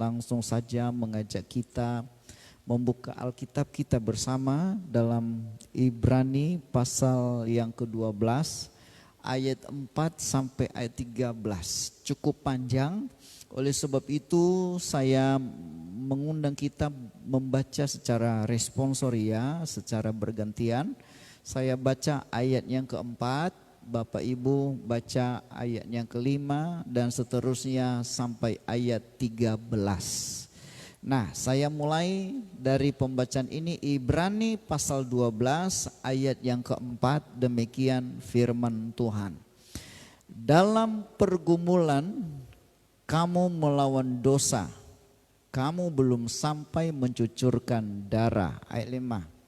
langsung saja mengajak kita membuka Alkitab kita bersama dalam Ibrani pasal yang ke-12 ayat 4 sampai ayat 13. Cukup panjang, oleh sebab itu saya mengundang kita membaca secara responsoria, secara bergantian. Saya baca ayat yang keempat, Bapak Ibu baca ayat yang kelima dan seterusnya sampai ayat 13. Nah, saya mulai dari pembacaan ini Ibrani pasal 12 ayat yang keempat, demikian firman Tuhan. Dalam pergumulan kamu melawan dosa, kamu belum sampai mencucurkan darah. Ayat 5.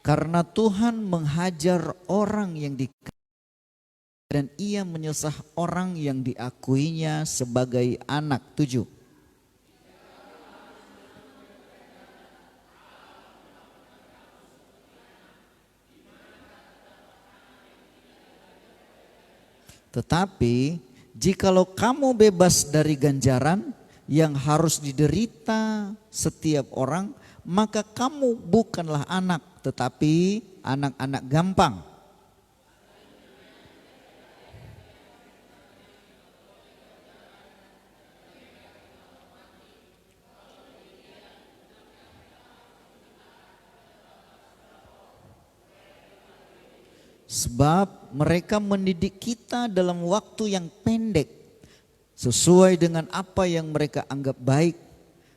Karena Tuhan menghajar orang yang dan ia menyesah orang yang diakuinya sebagai anak. 7. Tetapi jikalau kamu bebas dari ganjaran yang harus diderita setiap orang, maka kamu bukanlah anak, tetapi anak-anak gampang. Sebab mereka mendidik kita dalam waktu yang pendek, sesuai dengan apa yang mereka anggap baik.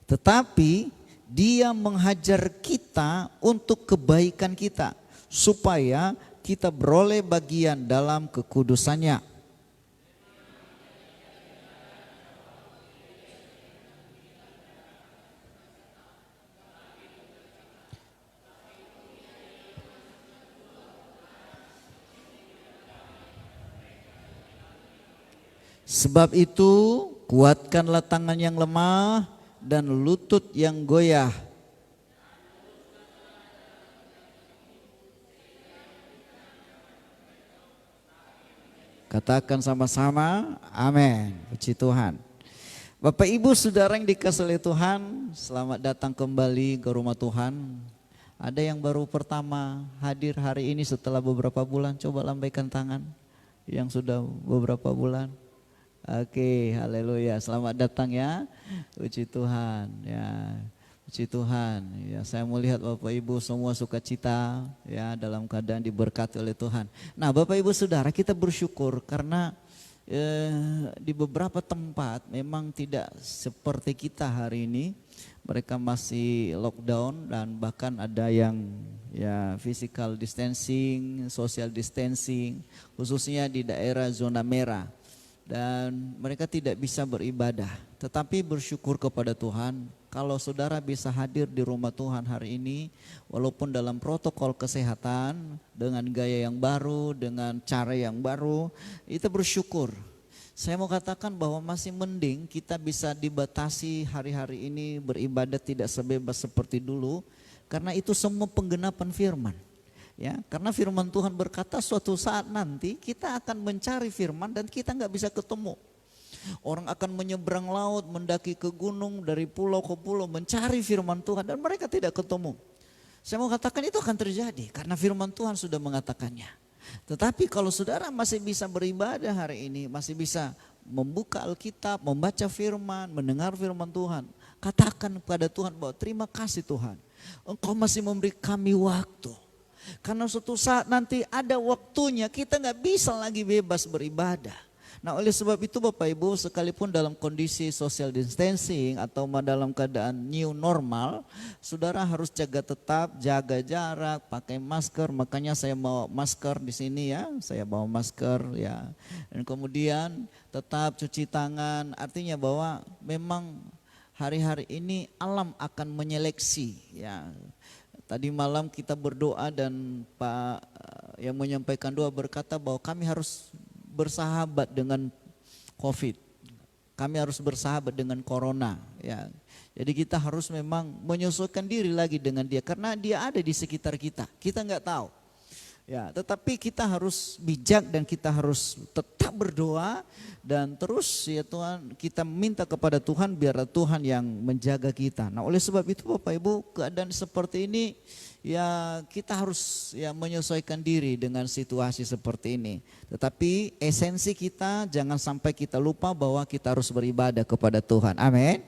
Tetapi Dia menghajar kita untuk kebaikan kita, supaya kita beroleh bagian dalam kekudusannya. Sebab itu kuatkanlah tangan yang lemah dan lutut yang goyah. Katakan sama-sama, amin. Puji Tuhan. Bapak Ibu Saudara yang dikasihi oleh Tuhan, selamat datang kembali ke rumah Tuhan. Ada yang baru pertama hadir hari ini setelah beberapa bulan, coba lambaikan tangan. Yang sudah beberapa bulan. Oke, haleluya. Selamat datang ya. Puji Tuhan ya. Puji Tuhan ya. Saya melihat Bapak Ibu semua sukacita ya, dalam keadaan diberkati oleh Tuhan. Nah, Bapak Ibu Saudara, kita bersyukur karena di beberapa tempat memang tidak seperti kita hari ini. Mereka masih lockdown dan bahkan ada yang ya physical distancing, social distancing, khususnya di daerah zona merah. Dan mereka tidak bisa beribadah, tetapi bersyukur kepada Tuhan kalau saudara bisa hadir di rumah Tuhan hari ini, walaupun dalam protokol kesehatan, dengan gaya yang baru, dengan cara yang baru, itu bersyukur. Saya mau katakan bahwa masih mending kita bisa dibatasi hari-hari ini beribadah tidak sebebas seperti dulu, karena itu semua penggenapan firman. Ya, karena firman Tuhan berkata suatu saat nanti kita akan mencari firman dan kita nggak bisa ketemu. Orang akan menyeberang laut, mendaki ke gunung, dari pulau ke pulau mencari firman Tuhan dan mereka tidak ketemu. Saya mau katakan itu akan terjadi karena firman Tuhan sudah mengatakannya. Tetapi kalau saudara masih bisa beribadah hari ini, masih bisa membuka Alkitab, membaca firman, mendengar firman Tuhan, katakan kepada Tuhan bahwa terima kasih Tuhan, Engkau masih memberi kami waktu. Karena suatu saat nanti ada waktunya kita nggak bisa lagi bebas beribadah. Nah, oleh sebab itu Bapak Ibu, sekalipun dalam kondisi social distancing atau dalam keadaan new normal, saudara harus jaga jarak, pakai masker. Makanya saya bawa masker di sini ya, saya bawa masker ya. Dan kemudian tetap cuci tangan, artinya bahwa memang hari-hari ini alam akan menyeleksi ya. Tadi malam kita berdoa dan Pak yang menyampaikan doa berkata bahwa kami harus bersahabat dengan COVID. Kami harus bersahabat dengan corona, ya. Jadi kita harus memang menyesuaikan diri lagi dengan dia karena dia ada di sekitar kita. Kita nggak tahu. Ya, tetapi kita harus bijak dan kita harus tetap berdoa dan terus ya Tuhan, kita minta kepada Tuhan biar Tuhan yang menjaga kita. Nah, oleh sebab itu Bapak Ibu, keadaan seperti ini ya kita harus ya menyesuaikan diri dengan situasi seperti ini. Tetapi esensi kita jangan sampai kita lupa bahwa kita harus beribadah kepada Tuhan. Amin.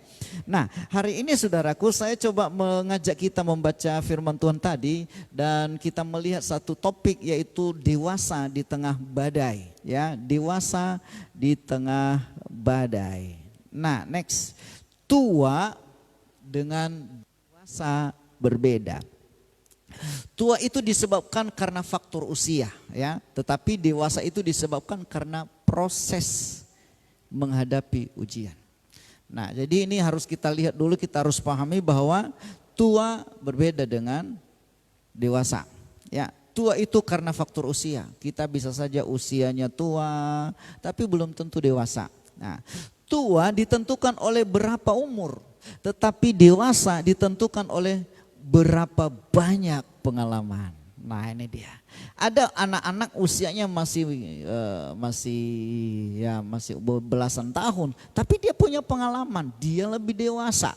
Nah, hari ini saudaraku, saya coba mengajak kita membaca firman Tuhan tadi dan kita melihat satu topik yaitu dewasa di tengah badai, ya, dewasa di tengah badai. Nah, next, tua dengan dewasa berbeda. Tua itu disebabkan karena faktor usia, ya, tetapi dewasa itu disebabkan karena proses menghadapi ujian. Nah, jadi ini harus kita lihat dulu, kita harus pahami bahwa tua berbeda dengan dewasa. Ya, tua itu karena faktor usia. Kita bisa saja usianya tua, tapi belum tentu dewasa. Nah, tua ditentukan oleh berapa umur, tetapi dewasa ditentukan oleh berapa banyak pengalaman. Nah, ini dia. Ada anak-anak usianya masih belasan tahun, tapi dia punya pengalaman, dia lebih dewasa.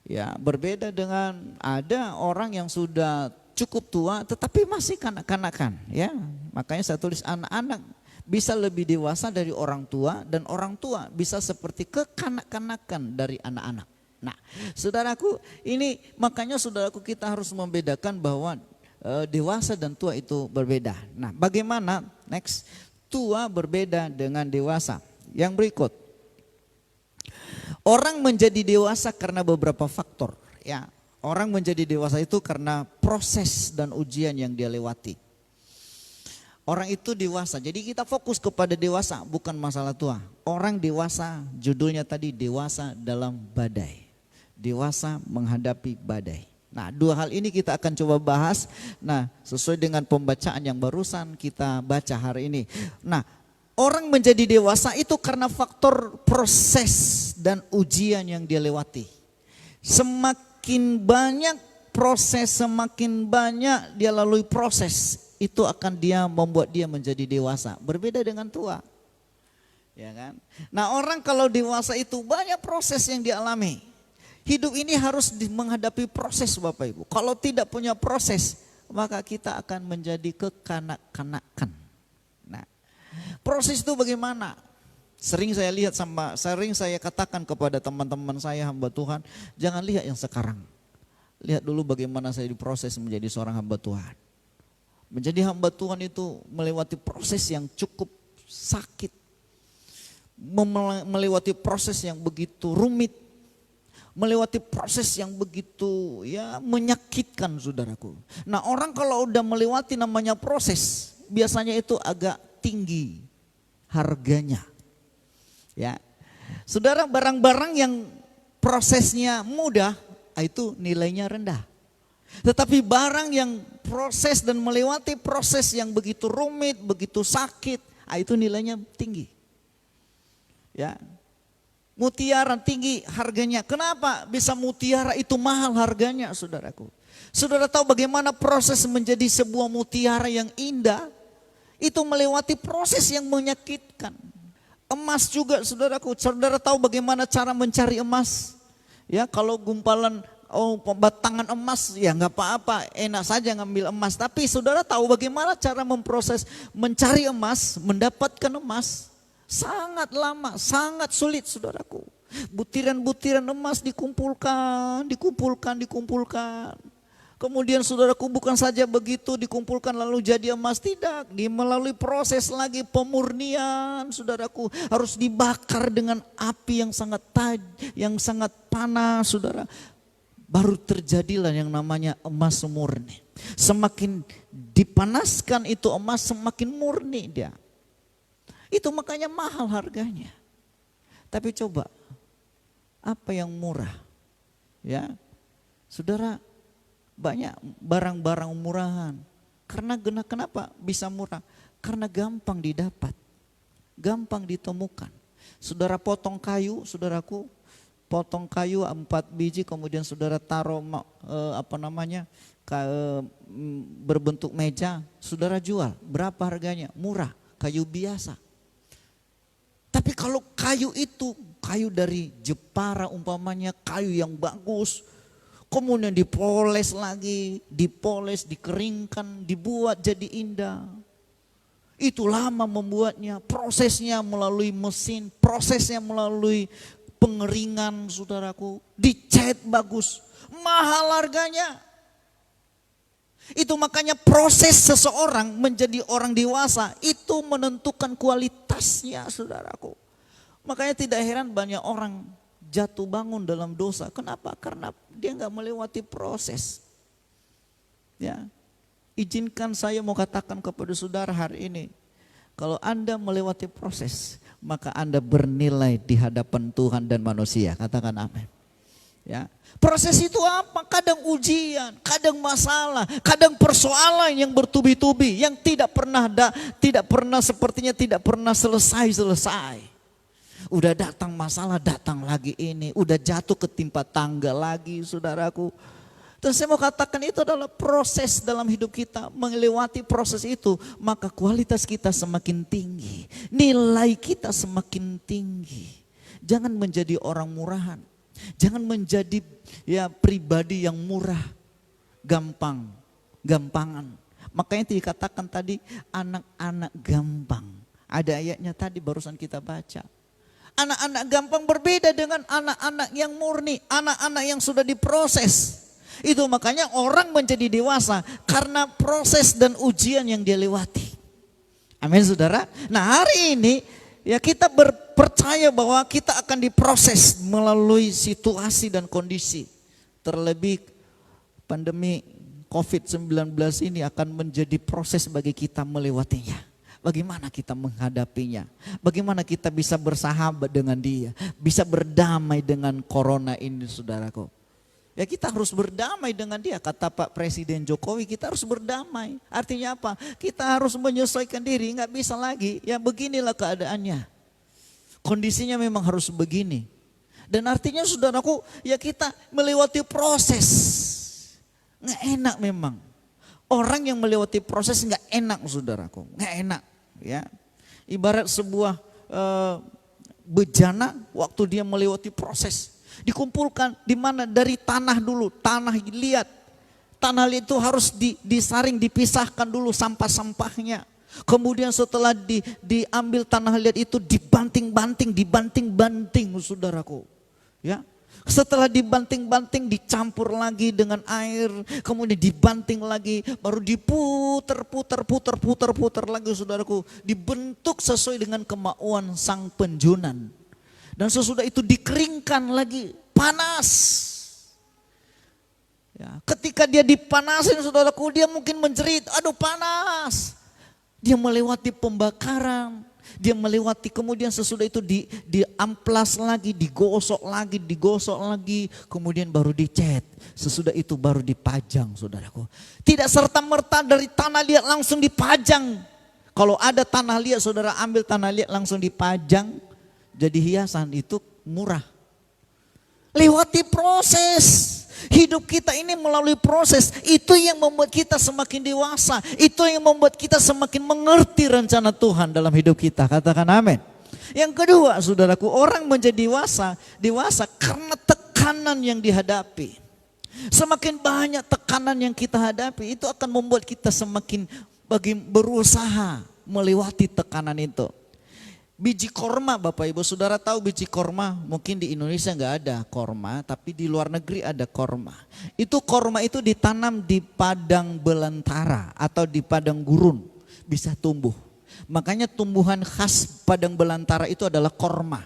Ya, berbeda dengan ada orang yang sudah cukup tua tetapi masih kanak-kanakan, ya. Makanya saya tulis anak-anak bisa lebih dewasa dari orang tua dan orang tua bisa seperti kekanak-kanakan dari anak-anak. Nah, saudaraku, ini makanya saudaraku kita harus membedakan bahwa dewasa dan tua itu berbeda. Nah, bagaimana next tua berbeda dengan dewasa? Yang berikut, orang menjadi dewasa karena beberapa faktor. Ya, orang menjadi dewasa itu karena proses dan ujian yang dia lewati. Orang itu dewasa, jadi kita fokus kepada dewasa, bukan masalah tua. Orang dewasa, judulnya tadi dewasa dalam badai. Dewasa menghadapi badai. Nah, dua hal ini kita akan coba bahas. Nah, sesuai dengan pembacaan yang barusan kita baca hari ini. Nah, orang menjadi dewasa itu karena faktor proses dan ujian yang dia lewati. Semakin banyak proses, semakin banyak dia lalui proses, itu akan dia membuat dia menjadi dewasa. Berbeda dengan tua. Ya kan? Nah, orang kalau dewasa itu banyak proses yang dialami. Hidup ini harus menghadapi proses Bapak Ibu. Kalau tidak punya proses, maka kita akan menjadi kekanak-kanakan. Nah, proses itu bagaimana? Sering saya katakan kepada teman-teman saya hamba Tuhan, jangan lihat yang sekarang. Lihat dulu bagaimana saya diproses menjadi seorang hamba Tuhan. Menjadi hamba Tuhan itu melewati proses yang cukup sakit. Melewati proses yang begitu rumit. Melewati proses yang begitu ya menyakitkan saudaraku. Nah, orang kalau udah melewati namanya proses, biasanya itu agak tinggi harganya. Ya. Saudara, barang-barang yang prosesnya mudah itu nilainya rendah. Tetapi barang yang proses dan melewati proses yang begitu rumit, begitu sakit, itu nilainya tinggi. Ya. Mutiara tinggi harganya. Kenapa bisa mutiara itu mahal harganya, saudaraku? Saudara tahu bagaimana proses menjadi sebuah mutiara yang indah? Itu melewati proses yang menyakitkan. Emas juga, saudaraku. Saudara tahu bagaimana cara mencari emas? Ya, kalau gumpalan batangan emas ya nggak apa-apa, enak saja ngambil emas. Tapi saudara tahu bagaimana cara memproses mencari emas, mendapatkan emas? Sangat lama, sangat sulit saudaraku. Butiran-butiran emas dikumpulkan. Kemudian saudaraku bukan saja begitu dikumpulkan lalu jadi emas, tidak. Melalui proses lagi pemurnian saudaraku. Harus dibakar dengan api yang sangat panas saudara. Baru terjadilah yang namanya emas murni. Semakin dipanaskan itu emas semakin murni dia. Itu makanya mahal harganya. Tapi coba, apa yang murah? Ya, saudara, banyak barang-barang murahan. Kenapa bisa murah? Karena gampang didapat, gampang ditemukan. Saudara potong kayu, saudaraku, potong kayu 4 biji, kemudian saudara taruh berbentuk meja, saudara jual. Berapa harganya? Murah, kayu biasa. Tapi kalau kayu itu, kayu dari Jepara umpamanya, kayu yang bagus, kemudian dipoles lagi, dikeringkan, dibuat jadi indah. Itu lama membuatnya, prosesnya melalui mesin, prosesnya melalui pengeringan, saudaraku, dicat bagus, mahal harganya. Itu makanya proses seseorang menjadi orang dewasa itu menentukan kualitasnya, saudaraku. Makanya tidak heran banyak orang jatuh bangun dalam dosa. Kenapa? Karena dia nggak melewati proses. Ya, izinkan saya mau katakan kepada saudara hari ini, kalau Anda melewati proses, maka Anda bernilai di hadapan Tuhan dan manusia. Katakan amin. Ya, proses itu apa? Kadang ujian, kadang masalah, kadang persoalan yang bertubi-tubi, yang tidak pernah sepertinya tidak pernah selesai. Udah datang masalah, datang lagi ini, udah jatuh ketimpa tangga lagi, saudaraku. Terus saya mau katakan itu adalah proses dalam hidup kita. Melewati proses itu, maka kualitas kita semakin tinggi, nilai kita semakin tinggi. Jangan menjadi orang murahan. Jangan menjadi pribadi yang murah, gampangan. Makanya dikatakan tadi anak-anak gampang. Ada ayatnya tadi barusan kita baca. Anak-anak gampang berbeda dengan anak-anak yang murni, anak-anak yang sudah diproses. Itu makanya orang menjadi dewasa karena proses dan ujian yang dia lewati. Amin, saudara. Nah, hari ini ya kita percaya bahwa kita akan diproses melalui situasi dan kondisi. Terlebih pandemi COVID-19 ini akan menjadi proses bagi kita melewatinya. Bagaimana kita menghadapinya? Bagaimana kita bisa bersahabat dengan dia? Bisa berdamai dengan corona ini, saudaraku. Ya kita harus berdamai dengan dia, kata Pak Presiden Jokowi, kita harus berdamai. Artinya apa? Kita harus menyesuaikan diri, nggak bisa lagi. Ya beginilah keadaannya. Kondisinya memang harus begini. Dan artinya saudaraku, ya kita melewati proses. Nggak enak memang. Orang yang melewati proses nggak enak, saudaraku, nggak enak. Ya, ibarat sebuah bejana waktu dia melewati proses. Dikumpulkan di mana? Dari tanah dulu, tanah liat itu harus disaring, dipisahkan dulu sampah-sampahnya. Kemudian setelah diambil tanah liat itu dibanting-banting, saudaraku. Ya, setelah dibanting-banting dicampur lagi dengan air, kemudian dibanting lagi, baru diputer lagi, saudaraku. Dibentuk sesuai dengan kemauan sang penjunan. Dan sesudah itu dikeringkan lagi, panas. Ya, ketika dia dipanasin, saudaraku, dia mungkin menjerit, aduh panas. Dia melewati pembakaran, dia melewati, kemudian sesudah itu diamplas lagi, digosok lagi, kemudian baru dicat. Sesudah itu baru dipajang, saudaraku. Tidak serta-merta dari tanah liat langsung dipajang. Kalau ada tanah liat, saudara ambil tanah liat langsung dipajang, jadi hiasan itu murah. Lewati proses. Hidup kita ini melalui proses. Itu yang membuat kita semakin dewasa. Itu yang membuat kita semakin mengerti rencana Tuhan dalam hidup kita. Katakan amin. Yang kedua, saudaraku, orang menjadi dewasa karena tekanan yang dihadapi. Semakin banyak tekanan yang kita hadapi, itu akan membuat kita semakin berusaha melewati tekanan itu. Biji korma, Bapak Ibu saudara tahu biji korma? Mungkin di Indonesia nggak ada korma, tapi di luar negeri ada korma. Korma itu ditanam di padang belantara atau di padang gurun, bisa tumbuh. Makanya tumbuhan khas padang belantara itu adalah korma.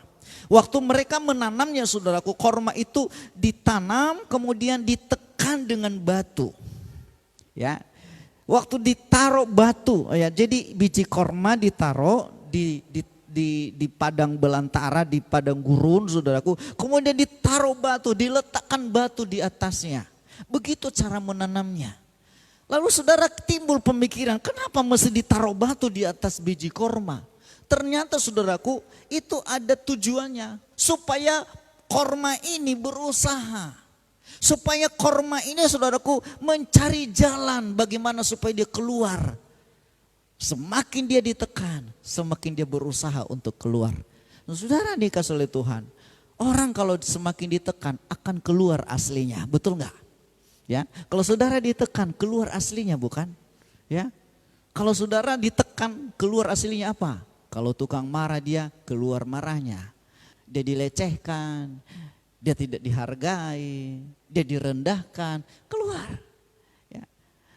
Waktu mereka menanamnya, saudaraku, korma itu ditanam kemudian ditekan dengan batu. Ya, waktu ditaruh batu, ya, jadi biji korma ditaruh di padang belantara, di padang gurun, saudaraku. Kemudian ditaruh batu, diletakkan batu di atasnya. Begitu cara menanamnya. Lalu saudara timbul pemikiran, kenapa mesti ditaruh batu di atas biji korma? Ternyata saudaraku itu ada tujuannya. Supaya korma ini berusaha. Supaya korma ini saudaraku mencari jalan bagaimana supaya dia keluar. Semakin dia ditekan, semakin dia berusaha untuk keluar. Nah, saudara dikasih oleh Tuhan, orang kalau semakin ditekan akan keluar aslinya, betul nggak? Ya, kalau saudara ditekan keluar aslinya bukan? Ya, kalau saudara ditekan keluar aslinya apa? Kalau tukang marah dia keluar marahnya, dia dilecehkan, dia tidak dihargai, dia direndahkan, keluar. Ya.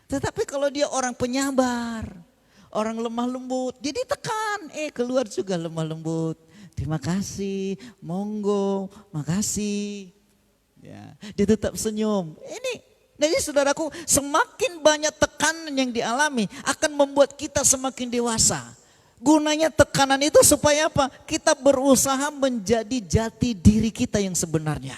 Tetapi kalau dia orang penyabar, orang lemah lembut, dia ditekan, keluar juga lemah lembut. Terima kasih, monggo, makasih. Ya, dia tetap senyum. Jadi saudaraku, semakin banyak tekanan yang dialami akan membuat kita semakin dewasa. Gunanya tekanan itu supaya apa? Kita berusaha menjadi jati diri kita yang sebenarnya.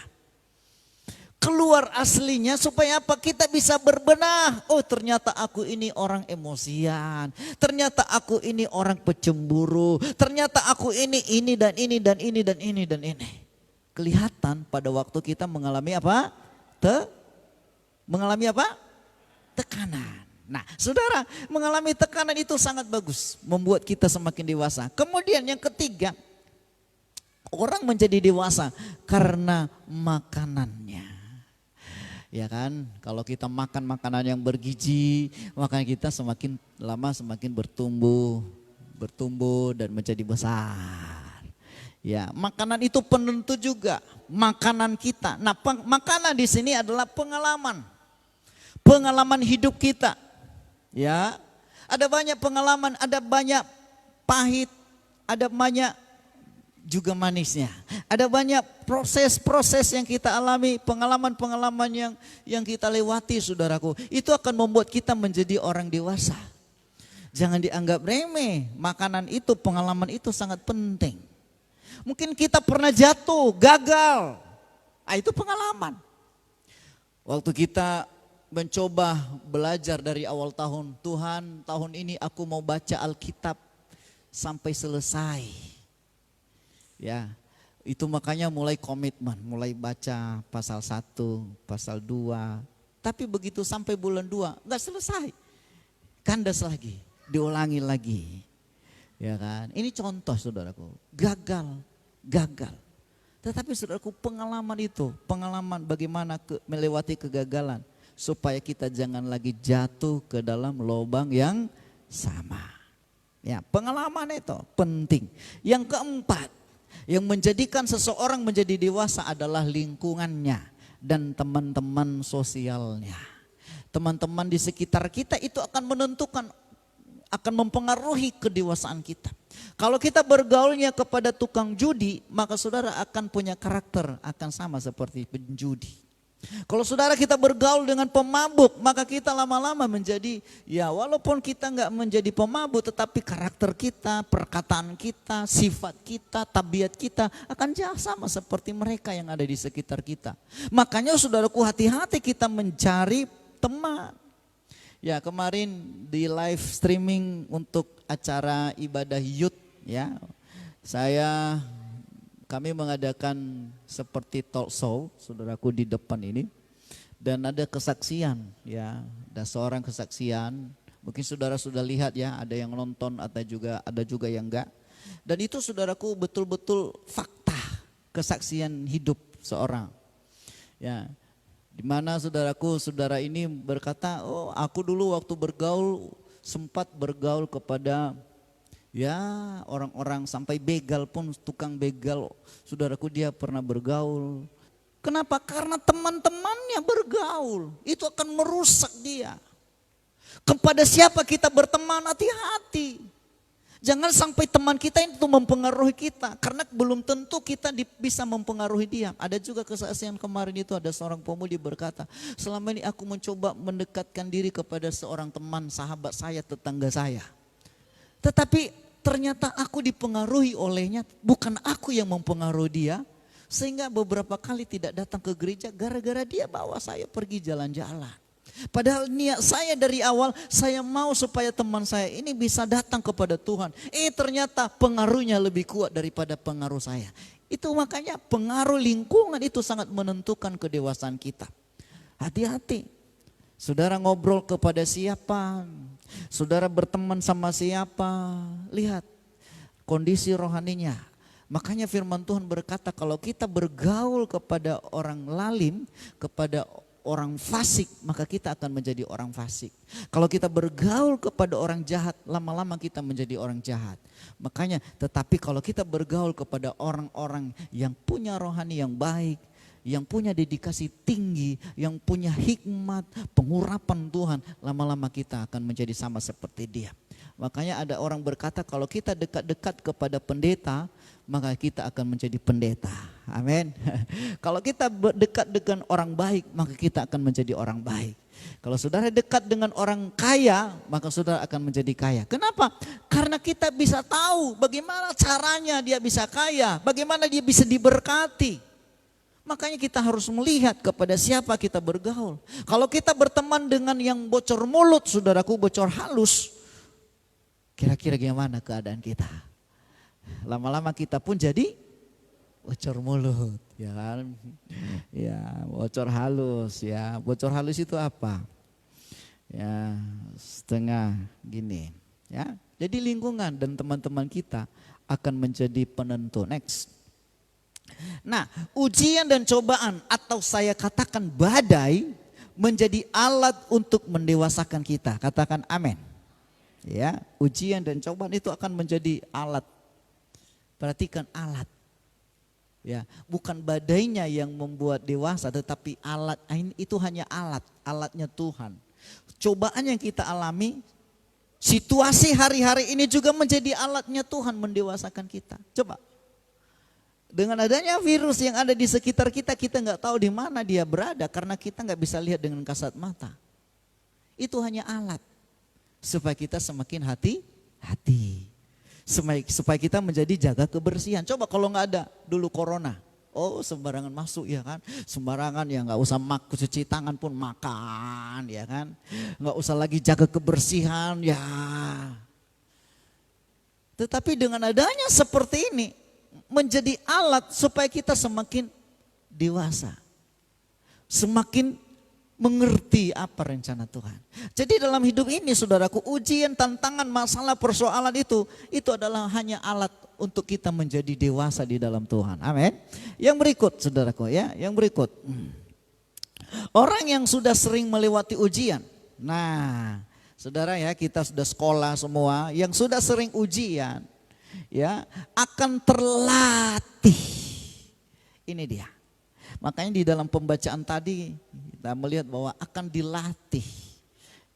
Keluar aslinya supaya apa? Kita bisa berbenah. Oh, ternyata aku ini orang emosian. Ternyata aku ini orang pecemburu. Ternyata aku ini dan ini dan ini dan ini dan ini. Kelihatan pada waktu kita mengalami apa? Mengalami apa? Tekanan. Nah, saudara, mengalami tekanan itu sangat bagus. Membuat kita semakin dewasa. Kemudian yang ketiga, orang menjadi dewasa karena makanannya. Ya kan, kalau kita makan makanan yang bergizi, maka kita semakin lama semakin bertumbuh dan menjadi besar. Ya, makanan itu penentu juga, makanan kita. Nah, makanan di sini adalah pengalaman hidup kita. Ya, ada banyak pengalaman, ada banyak pahit, ada banyak juga manisnya. Ada banyak proses-proses yang kita alami, pengalaman-pengalaman yang kita lewati saudaraku. Itu akan membuat kita menjadi orang dewasa. Jangan dianggap remeh, makanan itu, pengalaman itu sangat penting. Mungkin kita pernah jatuh, gagal. Itu pengalaman. Waktu kita mencoba belajar dari awal tahun, Tuhan tahun ini aku mau baca Alkitab sampai selesai. Ya, itu makanya mulai komitmen, mulai baca pasal 1, pasal 2. Tapi begitu sampai bulan 2, enggak selesai. Kandas lagi, diulangi lagi. Ya kan? Ini contoh saudaraku, gagal. Tetapi saudaraku, pengalaman bagaimana melewati kegagalan supaya kita jangan lagi jatuh ke dalam lubang yang sama. Ya, pengalaman itu penting. Yang keempat, yang menjadikan seseorang menjadi dewasa adalah lingkungannya dan teman-teman sosialnya. Teman-teman di sekitar kita itu akan menentukan, akan mempengaruhi kedewasaan kita. Kalau kita bergaulnya kepada tukang judi, maka saudara akan punya karakter, akan sama seperti penjudi. Kalau saudara kita bergaul dengan pemabuk, maka kita lama-lama menjadi, ya walaupun kita enggak menjadi pemabuk, tetapi karakter kita, perkataan kita, sifat kita, tabiat kita akan sama seperti mereka yang ada di sekitar kita. Makanya saudaraku, hati-hati kita mencari teman. Ya, kemarin di live streaming untuk acara ibadah youth, ya, kami mengadakan seperti talk show, saudaraku, di depan ini, dan ada kesaksian, ya, ada seorang kesaksian. Mungkin saudara sudah lihat ya, ada yang nonton atau ada juga yang enggak. Dan itu saudaraku betul-betul fakta kesaksian hidup seorang. Ya, di mana saudara ini berkata, oh aku dulu waktu sempat bergaul kepada ya orang-orang sampai begal pun, tukang begal, saudaraku, dia pernah bergaul. Kenapa? Karena teman-temannya bergaul, itu akan merusak dia. Kepada siapa kita berteman, hati-hati. Jangan sampai teman kita itu mempengaruhi kita, karena belum tentu kita bisa mempengaruhi dia. Ada juga kesaksian kemarin itu, ada seorang pemudi berkata, selama ini aku mencoba mendekatkan diri kepada seorang teman, sahabat saya, tetangga saya. Tetapi ternyata aku dipengaruhi olehnya, bukan aku yang mempengaruhi dia. Sehingga beberapa kali tidak datang ke gereja gara-gara dia bawa saya pergi jalan-jalan. Padahal niat saya dari awal, saya mau supaya teman saya ini bisa datang kepada Tuhan. Ternyata pengaruhnya lebih kuat daripada pengaruh saya. Itu makanya pengaruh lingkungan itu sangat menentukan kedewasaan kita. Hati-hati. Saudara ngobrol kepada siapa, saudara berteman sama siapa, lihat kondisi rohaninya. Makanya firman Tuhan berkata kalau kita bergaul kepada orang lalim, kepada orang fasik, maka kita akan menjadi orang fasik. Kalau kita bergaul kepada orang jahat, lama-lama kita menjadi orang jahat. Makanya tetapi kalau kita bergaul kepada orang-orang yang punya rohani yang baik, yang punya dedikasi tinggi, yang punya hikmat, pengurapan Tuhan, lama-lama kita akan menjadi sama seperti dia. Makanya ada orang berkata kalau kita dekat-dekat kepada pendeta, maka kita akan menjadi pendeta. Amin. Kalau kita dekat dengan orang baik, maka kita akan menjadi orang baik. Kalau saudara dekat dengan orang kaya, maka saudara akan menjadi kaya. Kenapa? Karena kita bisa tahu bagaimana caranya dia bisa kaya, bagaimana dia bisa diberkati. Makanya kita harus melihat kepada siapa kita bergaul. Kalau kita berteman dengan yang bocor mulut, saudaraku, bocor halus, kira-kira gimana keadaan kita? Lama-lama kita pun jadi bocor mulut, ya kan? Ya, bocor halus, ya. Bocor halus itu apa? Ya, setengah gini, ya. Jadi lingkungan dan teman-teman kita akan menjadi penentu. Next. Nah, ujian dan cobaan atau saya katakan badai menjadi alat untuk mendewasakan kita. Katakan amin. Ya, ujian dan cobaan itu akan menjadi alat. Perhatikan alat. Ya, bukan badainya yang membuat dewasa, tetapi alat itu hanya alat, alatnya Tuhan. Cobaan yang kita alami, situasi hari-hari ini juga menjadi alatnya Tuhan mendewasakan kita. Coba. Dengan adanya virus yang ada di sekitar kita, kita nggak tahu di mana dia berada karena kita nggak bisa lihat dengan kasat mata. Itu hanya alat supaya kita semakin hati-hati, supaya kita menjadi jaga kebersihan. Coba kalau nggak ada dulu corona, sembarangan masuk ya kan, sembarangan ya nggak usah cuci tangan pun makan ya kan, nggak usah lagi jaga kebersihan ya. Tetapi dengan adanya seperti ini, menjadi alat supaya kita semakin dewasa, semakin mengerti apa rencana Tuhan. Jadi dalam hidup ini saudaraku, ujian, tantangan, masalah, persoalan itu adalah hanya alat untuk kita menjadi dewasa di dalam Tuhan. Amin. Yang berikut saudaraku ya, yang berikut. Orang yang sudah sering melewati ujian. Nah, saudara ya, kita sudah sekolah semua, yang sudah sering ujian ya akan terlatih. Ini dia. Makanya di dalam pembacaan tadi kita melihat bahwa akan dilatih.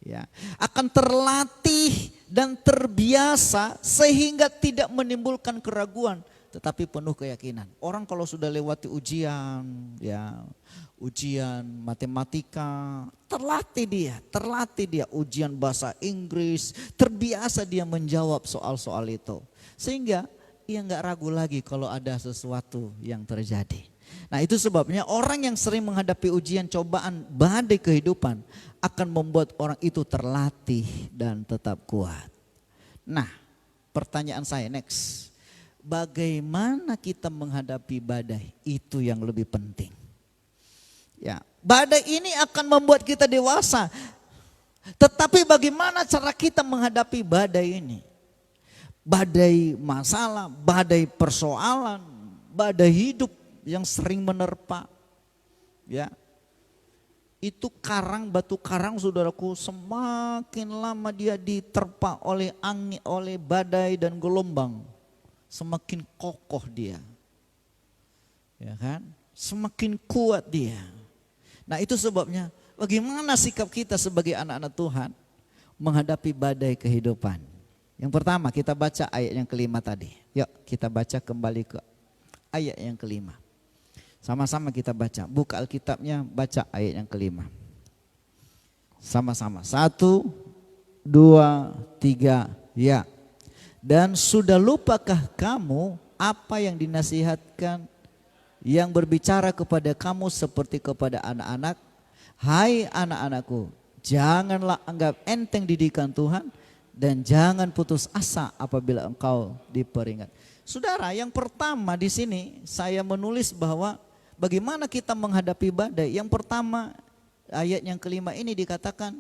Ya, akan terlatih dan terbiasa sehingga tidak menimbulkan keraguan tetapi penuh keyakinan. Orang kalau sudah lewati ujian, ya, ujian matematika, terlatih dia ujian bahasa Inggris, terbiasa dia menjawab soal-soal itu. Sehingga ia nggak ragu lagi kalau ada sesuatu yang terjadi. Nah, itu sebabnya orang yang sering menghadapi ujian, cobaan, badai kehidupan akan membuat orang itu terlatih dan tetap kuat. Nah, pertanyaan saya next. Bagaimana kita menghadapi badai? Itu yang lebih penting. Ya, badai ini akan membuat kita dewasa. Tetapi bagaimana cara kita menghadapi badai ini? Badai masalah, badai persoalan, badai hidup yang sering menerpa. Ya. Itu batu karang saudaraku, semakin lama dia diterpa oleh angin, oleh badai dan gelombang, semakin kokoh dia. Ya kan? Semakin kuat dia. Nah, itu sebabnya bagaimana sikap kita sebagai anak-anak Tuhan menghadapi badai kehidupan. Yang pertama kita baca ayat yang kelima tadi. Yuk kita baca kembali ke ayat yang kelima. Sama-sama kita baca. Buka Alkitabnya, baca ayat yang kelima. Sama-sama. 1, 2, 3, ya. Dan sudah lupakah kamu apa yang dinasihatkan yang berbicara kepada kamu seperti kepada anak-anak? Hai anak-anakku, Janganlah anggap enteng didikan Tuhan dan jangan putus asa apabila engkau diperingat. Saudara, yang pertama di sini saya menulis bahwa bagaimana kita menghadapi badai. Yang pertama ayat yang kelima ini dikatakan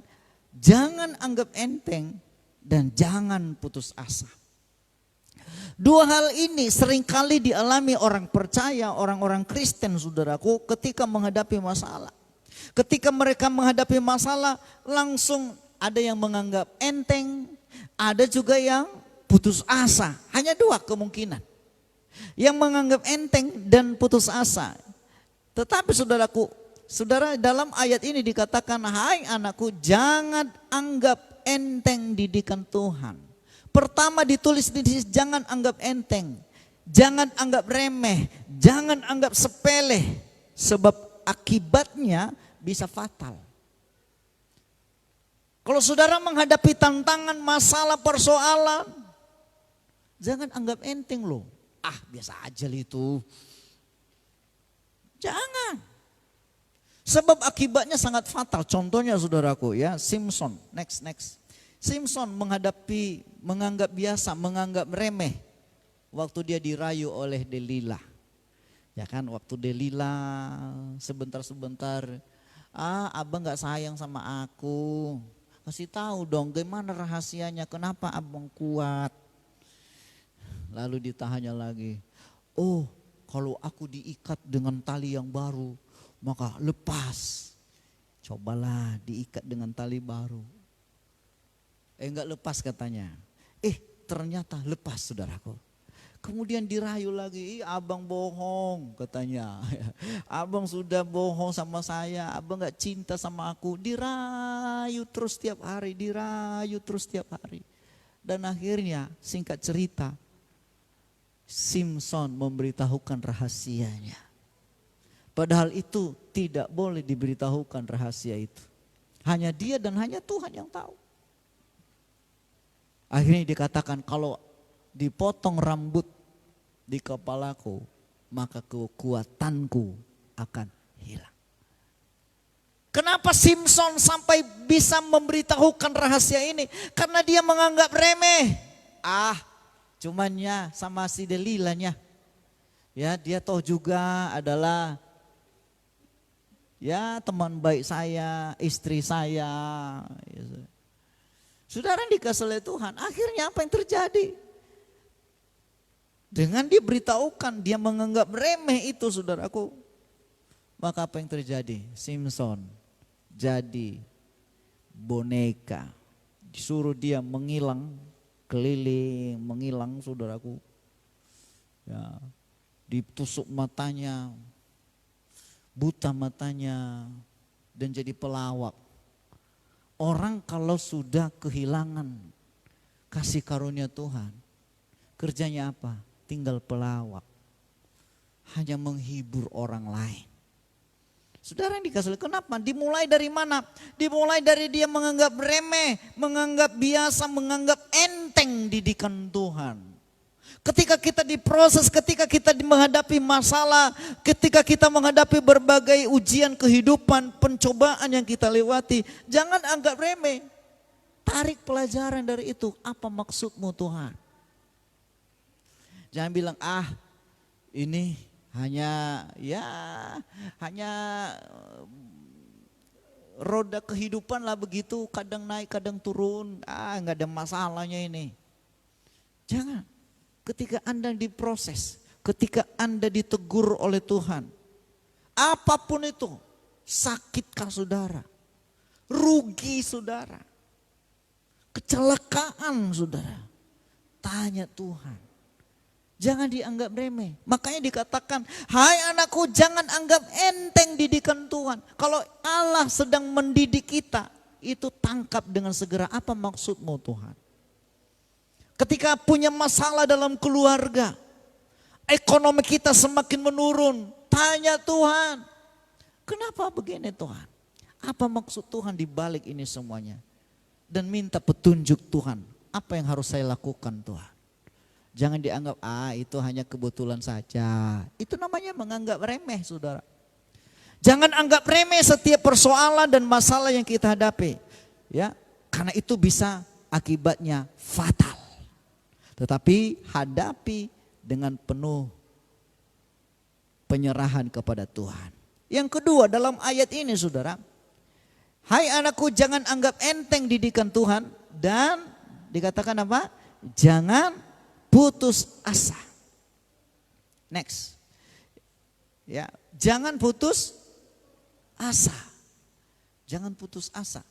jangan anggap enteng dan jangan putus asa. Dua hal ini seringkali dialami orang percaya, orang-orang Kristen saudaraku ketika menghadapi masalah. Ketika mereka menghadapi masalah langsung ada yang menganggap enteng, ada juga yang putus asa. Hanya dua kemungkinan. Yang menganggap enteng dan putus asa. Tetapi saudaraku, saudara dalam ayat ini dikatakan, hai anakku jangan anggap enteng didikan Tuhan. Pertama ditulis di sini jangan anggap enteng, jangan anggap remeh, jangan anggap sepele. Sebab akibatnya bisa fatal. Kalau saudara menghadapi tantangan, masalah, persoalan, jangan anggap enteng loh. Ah biasa aja itu. Jangan. Sebab akibatnya sangat fatal. Contohnya saudaraku ya, Simpson. Next. Simpson menganggap biasa, menganggap remeh waktu dia dirayu oleh Delilah. Ya kan, waktu Delilah sebentar, abang gak sayang sama aku. Kasih tahu dong gimana rahasianya, kenapa abang kuat. Lalu ditanya lagi, oh kalau aku diikat dengan tali yang baru maka lepas. Cobalah diikat dengan tali baru. Enggak lepas katanya. Ternyata lepas saudaraku. Kemudian dirayu lagi, abang bohong katanya. Abang sudah bohong sama saya, abang gak cinta sama aku. Dirayu terus tiap hari, Dan akhirnya singkat cerita, Simpson memberitahukan rahasianya. Padahal itu tidak boleh diberitahukan rahasia itu. Hanya dia dan hanya Tuhan yang tahu. Akhirnya dikatakan kalau dipotong rambut di kepalaku maka kekuatanku akan hilang. Kenapa Simpson sampai bisa memberitahukan rahasia ini? Karena dia menganggap remeh. Cumannya sama si Delilahnya. Ya dia toh juga adalah ya teman baik saya, istri saya. Saudara dikasih oleh Tuhan, akhirnya apa yang terjadi? Dengan diberitahukan, dia menganggap remeh itu saudaraku. Maka apa yang terjadi? Simpson jadi boneka. Disuruh dia menghilang, keliling, menghilang saudaraku. Ya, ditusuk matanya, buta matanya, dan jadi pelawak. Orang kalau sudah kehilangan kasih karunia Tuhan, kerjanya apa? Tinggal pelawak. Hanya menghibur orang lain. Saudara yang dikasih, kenapa? Dimulai dari mana? Dimulai dari dia menganggap remeh, menganggap biasa, menganggap enteng didikan Tuhan. Ketika kita diproses, ketika kita menghadapi masalah, ketika kita menghadapi berbagai ujian kehidupan, pencobaan yang kita lewati, jangan anggap remeh. Tarik pelajaran dari itu, apa maksudmu Tuhan? Jangan bilang, ini hanya roda kehidupan lah begitu, kadang naik, kadang turun, nggak ada masalahnya ini. Jangan. Ketika Anda diproses, ketika Anda ditegur oleh Tuhan, apapun itu, sakitkah saudara, rugi saudara, kecelakaan saudara, tanya Tuhan. Jangan dianggap remeh. Makanya dikatakan, hai anakku jangan anggap enteng didikan Tuhan. Kalau Allah sedang mendidik kita, itu tangkap dengan segera, apa maksudmu Tuhan? Ketika punya masalah dalam keluarga, ekonomi kita semakin menurun, tanya Tuhan, kenapa begini Tuhan? Apa maksud Tuhan di balik ini semuanya? Dan minta petunjuk Tuhan, apa yang harus saya lakukan Tuhan? Jangan dianggap, itu hanya kebetulan saja. Itu namanya menganggap remeh saudara. Jangan anggap remeh setiap persoalan dan masalah yang kita hadapi. Ya, karena itu bisa akibatnya fatal. Tetapi hadapi dengan penuh penyerahan kepada Tuhan. Yang kedua dalam ayat ini saudara, hai anakku jangan anggap enteng didikan Tuhan dan dikatakan apa? Jangan putus asa. Next. Ya, jangan putus asa. Jangan putus asa.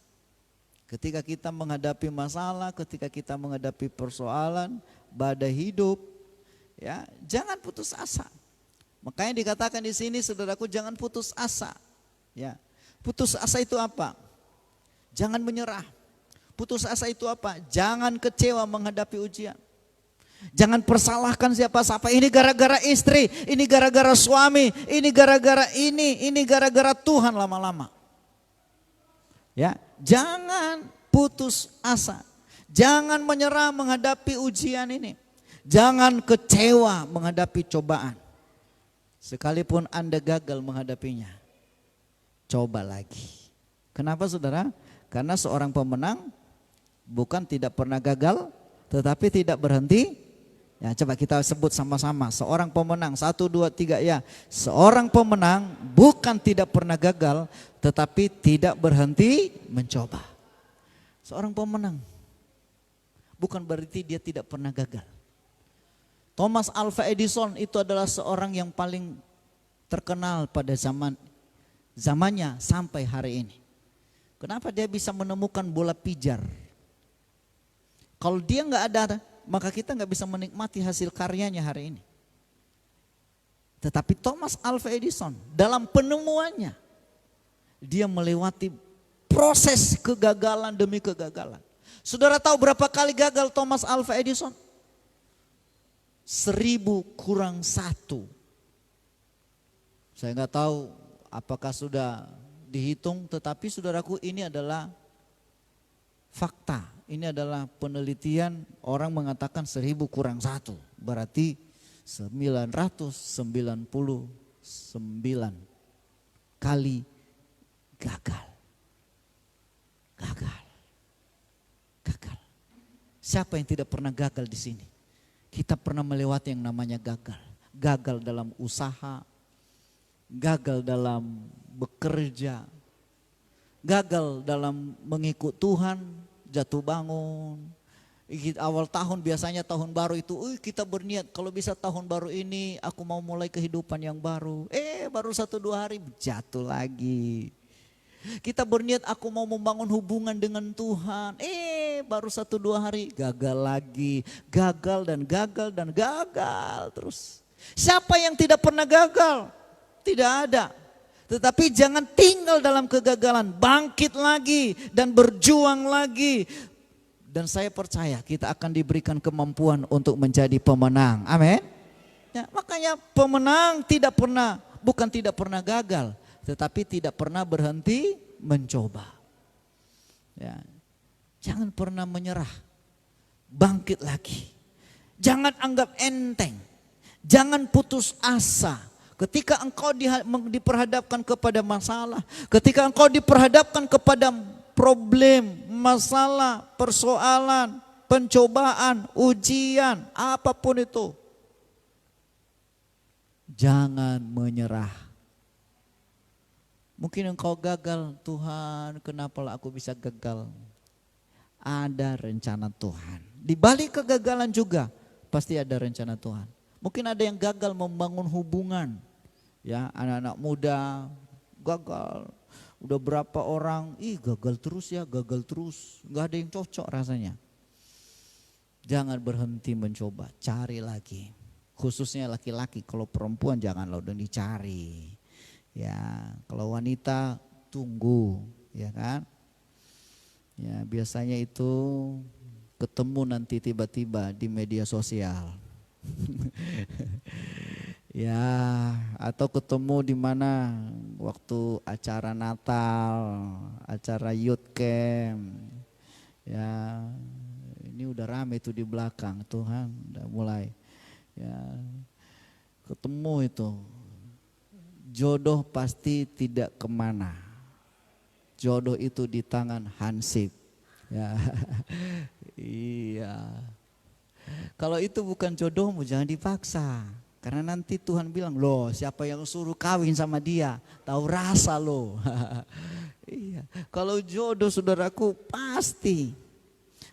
Ketika kita menghadapi masalah, ketika kita menghadapi persoalan, badai hidup, ya, jangan putus asa. Makanya dikatakan di sini saudaraku jangan putus asa. Ya. Putus asa itu apa? Jangan menyerah. Putus asa itu apa? Jangan kecewa menghadapi ujian. Jangan persalahkan siapa-siapa. Ini gara-gara istri, ini gara-gara suami, ini gara-gara ini gara-gara Tuhan lama-lama. Ya, jangan putus asa. Jangan menyerah menghadapi ujian ini. Jangan kecewa menghadapi cobaan. Sekalipun Anda gagal menghadapinya, coba lagi. Kenapa saudara? Karena seorang pemenang bukan tidak pernah gagal, tetapi tidak berhenti. Ya, coba kita sebut sama-sama. Seorang pemenang, 1, 2, 3 ya. Seorang pemenang bukan tidak pernah gagal, tetapi tidak berhenti mencoba. Seorang pemenang bukan berarti dia tidak pernah gagal. Thomas Alva Edison itu adalah seorang yang paling terkenal pada zamannya sampai hari ini. Kenapa dia bisa menemukan bola pijar? Kalau dia nggak ada, maka kita nggak bisa menikmati hasil karyanya hari ini. Tetapi Thomas Alva Edison dalam penemuannya, dia melewati proses kegagalan demi kegagalan. Saudara tahu berapa kali gagal Thomas Alva Edison? 1000 kurang 1. Saya nggak tahu apakah sudah dihitung, tetapi saudaraku ini dah fakta. Ini adalah penelitian, orang mengatakan 1000 kurang 1. Berarti 999 kali gagal. Gagal. Gagal. Siapa yang tidak pernah gagal di sini? Kita pernah melewati yang namanya gagal. Gagal dalam usaha, gagal dalam bekerja, gagal dalam mengikut Tuhan, jatuh bangun. Awal tahun biasanya tahun baru itu, kita berniat kalau bisa tahun baru ini aku mau mulai kehidupan yang baru. Baru 1-2 hari jatuh lagi. Kita berniat aku mau membangun hubungan dengan Tuhan. Baru 1-2 hari gagal lagi. Gagal dan gagal dan gagal terus. Siapa yang tidak pernah gagal? Tidak ada. Tetapi jangan tinggal dalam kegagalan. Bangkit lagi dan berjuang lagi. Dan saya percaya kita akan diberikan kemampuan untuk menjadi pemenang. Amin. Ya, makanya pemenang bukan tidak pernah gagal, tetapi tidak pernah berhenti mencoba. Ya. Jangan pernah menyerah. Bangkit lagi. Jangan anggap enteng. Jangan putus asa. Ketika engkau diperhadapkan kepada masalah, ketika engkau diperhadapkan kepada problem, masalah, persoalan, pencobaan, ujian, apapun itu, jangan menyerah. Mungkin engkau gagal, Tuhan kenapalah aku bisa gagal? Ada rencana Tuhan. Di balik kegagalan juga pasti ada rencana Tuhan. Mungkin ada yang gagal membangun hubungan. Ya, anak-anak muda gagal. Udah berapa orang, gagal terus ya, gagal terus. Gak ada yang cocok rasanya. Jangan berhenti mencoba, cari lagi. Khususnya laki-laki, kalau perempuan janganlah udah dicari. Ya, kalau wanita tunggu, ya kan? Ya, biasanya itu ketemu nanti tiba-tiba di media sosial. Ya, atau ketemu di mana waktu acara Natal, acara youth camp. Ya, ini udah rame tuh di belakang, Tuhan udah mulai. Ya, ketemu itu. Jodoh pasti tidak kemana. Jodoh itu di tangan Hansip. Ya. Iya. Kalau itu bukan jodohmu jangan dipaksa. Karena nanti Tuhan bilang, loh siapa yang suruh kawin sama dia, tahu rasa loh. Iya. Kalau jodoh saudaraku pasti.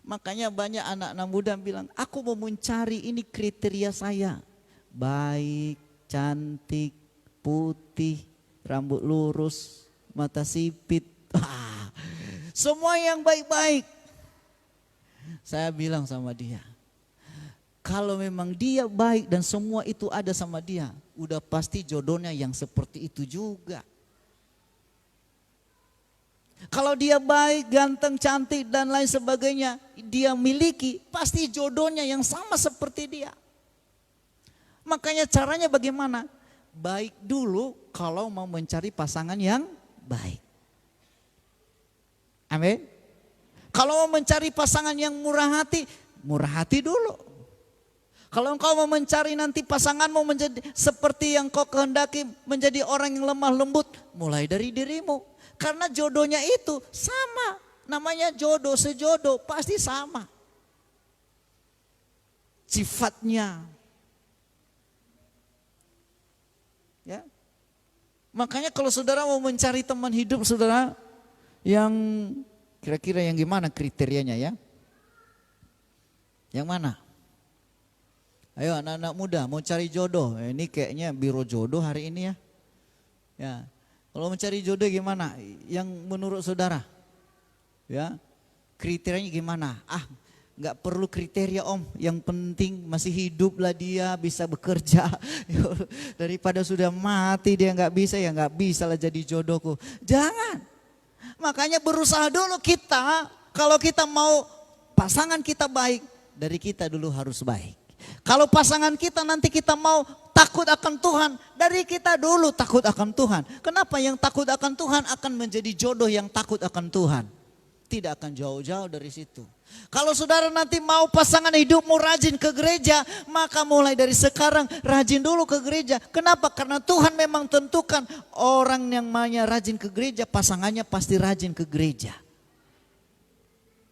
Makanya banyak anak-anak muda bilang, aku mau mencari ini kriteria saya. Baik, cantik, putih, rambut lurus, mata sipit. Semua yang baik-baik. Saya bilang sama dia, kalau memang dia baik dan semua itu ada sama dia, udah pasti jodohnya yang seperti itu juga. Kalau dia baik, ganteng, cantik dan lain sebagainya, dia miliki, pasti jodohnya yang sama seperti dia. Makanya caranya bagaimana? Baik dulu kalau mau mencari pasangan yang baik. Amin. Kalau mau mencari pasangan yang murah hati dulu. Kalau engkau mau mencari nanti pasanganmu menjadi seperti yang kau kehendaki, menjadi orang yang lemah lembut, mulai dari dirimu. Karena jodohnya itu sama, namanya jodoh, sejodoh pasti sama. Sifatnya. Ya. Makanya kalau saudara mau mencari teman hidup saudara, yang kira-kira yang gimana kriterianya ya? Yang mana? Ayo anak-anak muda mau cari jodoh, ini kayaknya biro jodoh hari ini ya. Ya, kalau mencari jodoh gimana? Yang menurut saudara, ya kriterianya gimana? Nggak perlu kriteria om, yang penting masih hidup lah dia, bisa bekerja. Daripada sudah mati dia nggak bisa, ya nggak bisa lah jadi jodohku. Jangan. Makanya berusaha dulu kita, kalau kita mau pasangan kita baik, dari kita dulu harus baik. Kalau pasangan kita nanti kita mau takut akan Tuhan, dari kita dulu takut akan Tuhan. Kenapa? Yang takut akan Tuhan akan menjadi jodoh yang takut akan Tuhan. Tidak akan jauh-jauh dari situ. Kalau saudara nanti mau pasangan hidupmu rajin ke gereja, maka mulai dari sekarang rajin dulu ke gereja. Kenapa? Karena Tuhan memang tentukan orang yang namanya rajin ke gereja, pasangannya pasti rajin ke gereja.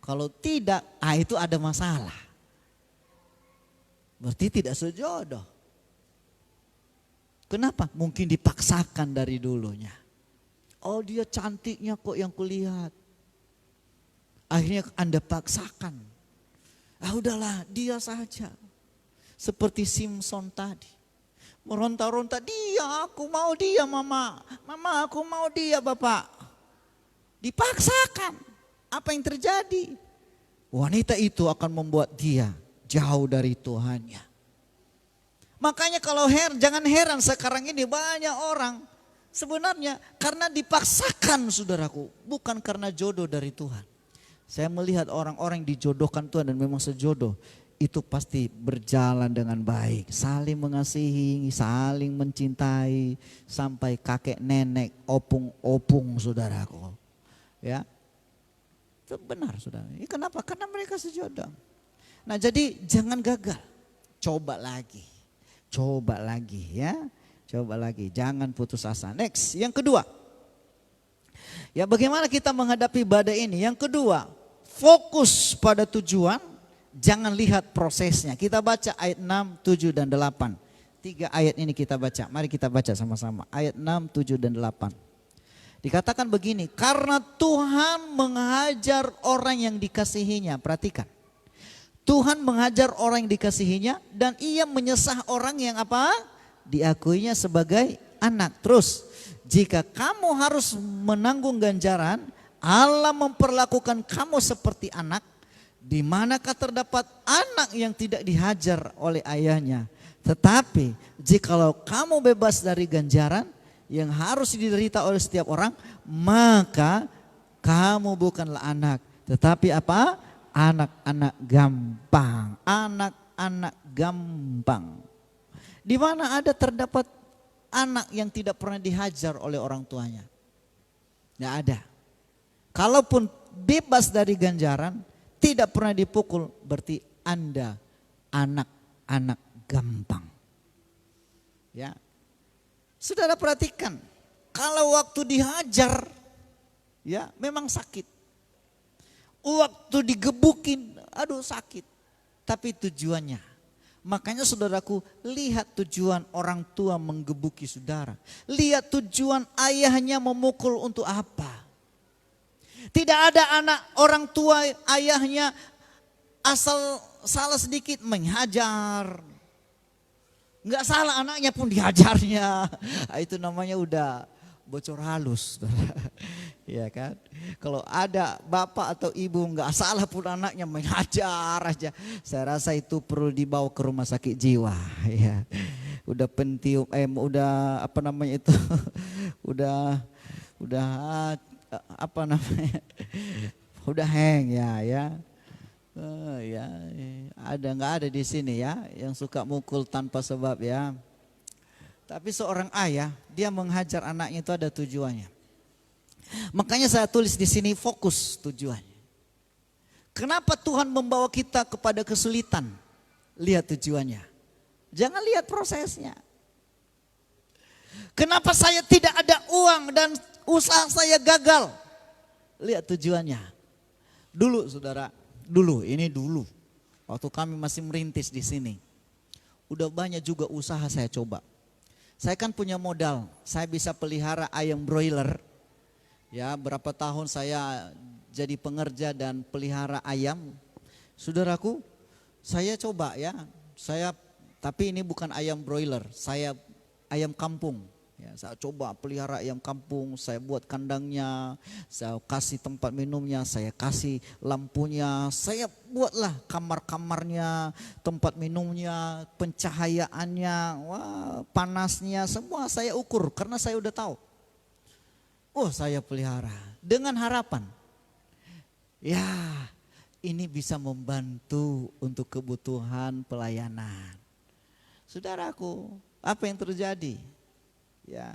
Kalau tidak, itu ada masalah. Berarti tidak sejodoh. Kenapa? Mungkin dipaksakan dari dulunya. Oh dia cantiknya kok yang kulihat. Akhirnya Anda paksakan. Udahlah dia saja. Seperti Simpson tadi. Meronta-ronta, dia aku mau dia mama. Mama aku mau dia bapak. Dipaksakan. Apa yang terjadi? Wanita itu akan membuat dia jauh dari Tuhannya. Makanya kalau jangan heran sekarang ini banyak orang sebenarnya karena dipaksakan saudaraku, bukan karena jodoh dari Tuhan. Saya melihat orang-orang yang dijodohkan Tuhan dan memang sejodoh, itu pasti berjalan dengan baik, saling mengasihi, saling mencintai sampai kakek nenek, opung-opung saudaraku. Ya. Itu benar saudara. Ini kenapa? Karena mereka sejodoh. Nah jadi jangan gagal, coba lagi ya, coba lagi, jangan putus asa. Next, yang kedua, ya bagaimana kita menghadapi badai ini? Yang kedua, fokus pada tujuan, jangan lihat prosesnya. Kita baca ayat 6, 7 dan 8. 3 ayat ini kita baca, mari kita baca sama-sama. Ayat 6, 7 dan 8. Dikatakan begini, karena Tuhan menghajar orang yang dikasihinya, perhatikan. Tuhan menghajar orang yang dikasihinya dan ia menyesah orang yang apa? Diakuinya sebagai anak. Terus, jika kamu harus menanggung ganjaran, Allah memperlakukan kamu seperti anak. Di manakah terdapat anak yang tidak dihajar oleh ayahnya? Tetapi jikalau kamu bebas dari ganjaran yang harus diderita oleh setiap orang, maka kamu bukanlah anak, tetapi apa? Anak-anak gampang, anak-anak gampang. Di mana ada terdapat anak yang tidak pernah dihajar oleh orang tuanya? Tidak ada. Kalaupun bebas dari ganjaran, tidak pernah dipukul, berarti Anda anak-anak gampang. Ya, saudara perhatikan, kalau waktu dihajar, ya memang sakit. Waktu digebukin, aduh sakit. Tapi tujuannya. Makanya saudaraku, lihat tujuan orang tua menggebuki saudara. Lihat tujuan ayahnya memukul untuk apa. Tidak ada anak orang tua ayahnya asal salah sedikit menghajar. Enggak salah anaknya pun dihajarnya. Itu namanya udah bocor halus. Ya kan? Kalau ada bapak atau ibu enggak salah pun anaknya menghajar aja. Saya rasa itu perlu dibawa ke rumah sakit jiwa. Ya. Udah pentium, udah apa namanya itu? udah apa namanya? Udah hang ya. Ya, nggak ada di sini ya yang suka mukul tanpa sebab ya. Tapi seorang ayah dia menghajar anaknya itu ada tujuannya. Makanya saya tulis di sini fokus tujuannya. Kenapa Tuhan membawa kita kepada kesulitan? Lihat tujuannya. Jangan lihat prosesnya. Kenapa saya tidak ada uang dan usaha saya gagal? Lihat tujuannya. Dulu saudara, dulu waktu kami masih merintis di sini, udah banyak juga usaha saya coba. Saya kan punya modal, saya bisa pelihara ayam broiler. Ya, berapa tahun saya jadi pengerja dan pelihara ayam. Saudaraku, saya coba ya, tapi ini bukan ayam broiler, saya ayam kampung. Ya, saya coba pelihara ayam kampung, saya buat kandangnya, saya kasih tempat minumnya, saya kasih lampunya, saya buatlah kamar-kamarnya, tempat minumnya, pencahayaannya, panasnya, semua saya ukur karena saya udah tahu. Oh, saya pelihara dengan harapan, ya ini bisa membantu untuk kebutuhan pelayanan. Saudaraku, apa yang terjadi? Ya,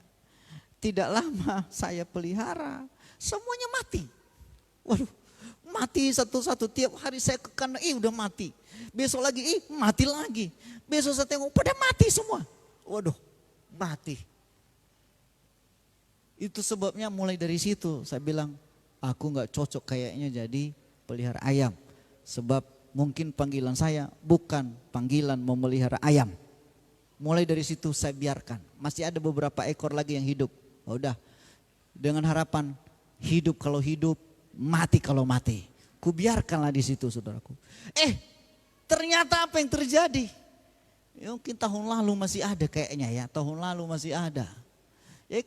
tidak lama saya pelihara, semuanya mati. Waduh, mati satu-satu. Tiap hari saya ke kanan, udah mati. Besok lagi, mati lagi. Besok saya tengok, pada mati semua. Waduh, mati. Itu sebabnya mulai dari situ saya bilang, aku gak cocok kayaknya jadi pelihara ayam. Sebab mungkin panggilan saya bukan panggilan memelihara ayam. Mulai dari situ saya biarkan. Masih ada beberapa ekor lagi yang hidup. Udah, dengan harapan hidup kalau hidup, mati kalau mati. Kubiarkanlah di situ saudaraku. Ternyata apa yang terjadi? Ya, mungkin tahun lalu masih ada kayaknya ya. Tahun lalu masih ada. Ya,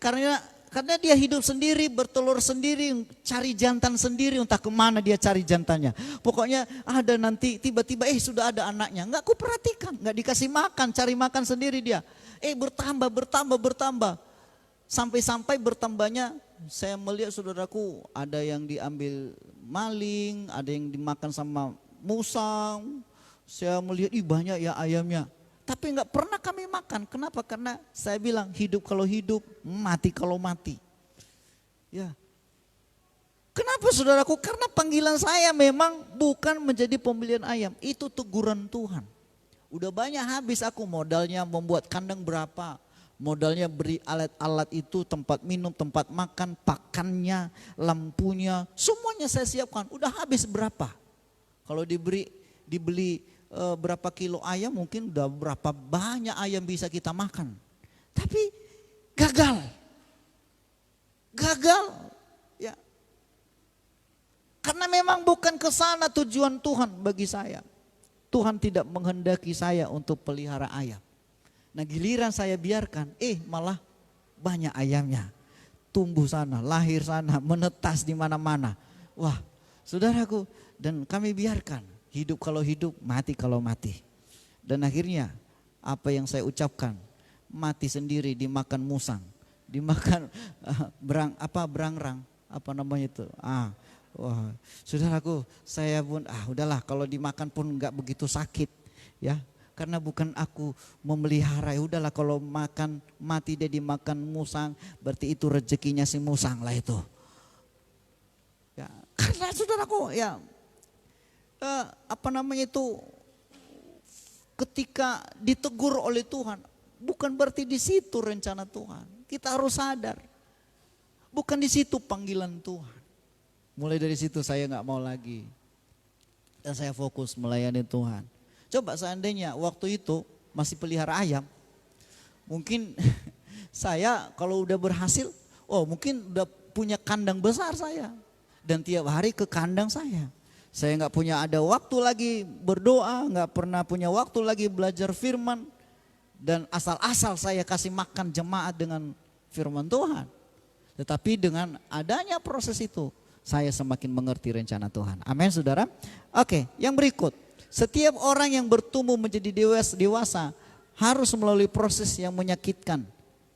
karena dia hidup sendiri, bertelur sendiri, cari jantan sendiri, entah kemana dia cari jantannya. Pokoknya ada nanti tiba-tiba sudah ada anaknya, nggak kuperhatikan, nggak dikasih makan, cari makan sendiri dia. Bertambah. Sampai bertambahnya saya melihat saudaraku ada yang diambil maling, ada yang dimakan sama musang. Saya melihat banyak ya ayamnya. Tapi nggak pernah kami makan. Kenapa? Karena saya bilang hidup kalau hidup, mati kalau mati. Ya. Kenapa saudaraku? Karena panggilan saya memang bukan menjadi pembelian ayam. Itu teguran Tuhan. Udah banyak habis aku modalnya membuat kandang berapa. Modalnya beri alat-alat itu, tempat minum, tempat makan, pakannya, lampunya. Semuanya saya siapkan. Udah habis berapa? Kalau dibeli berapa kilo ayam mungkin udah berapa banyak ayam bisa kita makan. Tapi gagal ya. Karena memang bukan ke sana tujuan Tuhan bagi saya. Tuhan tidak menghendaki saya untuk pelihara ayam. Nah, giliran saya biarkan, malah banyak ayamnya. Tumbuh sana, lahir sana, menetas di mana-mana. Wah, saudaraku, dan kami biarkan. Hidup kalau hidup, mati kalau mati. Dan akhirnya apa yang saya ucapkan, mati sendiri dimakan musang, dimakan berangrang, apa namanya itu. Wah, saudaraku, saya pun udahlah kalau dimakan pun enggak begitu sakit ya. Karena bukan aku memelihara, ya udahlah kalau makan mati dia dimakan musang, berarti itu rezekinya si musang lah itu. Ya, karena saudaraku ya ketika ditegur oleh Tuhan, bukan berarti di situ rencana Tuhan. Kita harus sadar, bukan di situ panggilan Tuhan. Mulai dari situ saya nggak mau lagi. Dan saya fokus melayani Tuhan. Coba seandainya waktu itu masih pelihara ayam. Mungkin saya kalau udah berhasil, mungkin udah punya kandang besar saya. Dan tiap hari ke kandang saya. Saya nggak punya ada waktu lagi berdoa, nggak pernah punya waktu lagi belajar firman. Dan asal-asal saya kasih makan jemaat dengan firman Tuhan. Tetapi dengan adanya proses itu, saya semakin mengerti rencana Tuhan. Amin saudara. Oke, yang berikut. Setiap orang yang bertumbuh menjadi dewasa harus melalui proses yang menyakitkan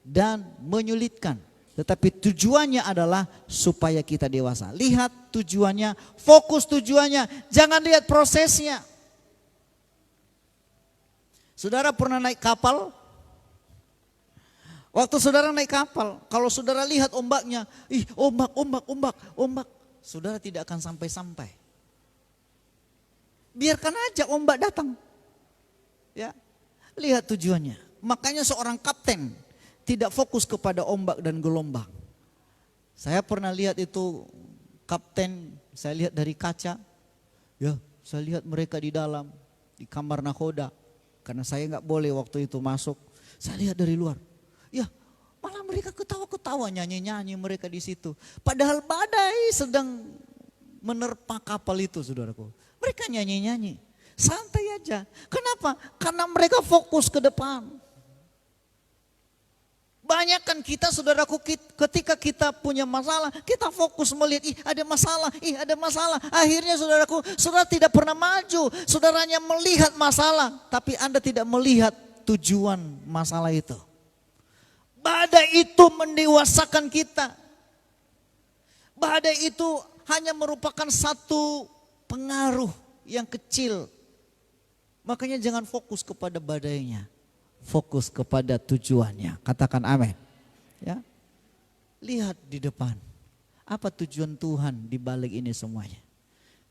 dan menyulitkan. Tetapi tujuannya adalah supaya kita dewasa. Lihat tujuannya, fokus tujuannya, jangan lihat prosesnya. Saudara pernah naik kapal? Waktu saudara naik kapal, kalau saudara lihat ombaknya, ombak, saudara tidak akan sampai-sampai. Biarkan aja ombak datang. Ya. Lihat tujuannya. Makanya seorang kapten tidak fokus kepada ombak dan gelombang. Saya pernah lihat itu kapten, saya lihat dari kaca. Ya, saya lihat mereka di dalam, di kamar nakoda. Karena saya nggak boleh waktu itu masuk. Saya lihat dari luar. Ya, malah mereka ketawa-ketawa, nyanyi-nyanyi mereka di situ. Padahal badai sedang menerpa kapal itu, saudaraku. Mereka nyanyi-nyanyi. Santai aja. Kenapa? Karena mereka fokus ke depan. Banyak kan kita saudaraku ketika kita punya masalah, kita fokus melihat ada masalah. Akhirnya saudaraku, saudara tidak pernah maju. Saudaranya melihat masalah, tapi Anda tidak melihat tujuan masalah itu. Badai itu mendewasakan kita. Badai itu hanya merupakan satu pengaruh yang kecil. Makanya jangan fokus kepada badainya, fokus kepada tujuannya. Katakan amin. Ya. Lihat di depan. Apa tujuan Tuhan di balik ini semuanya?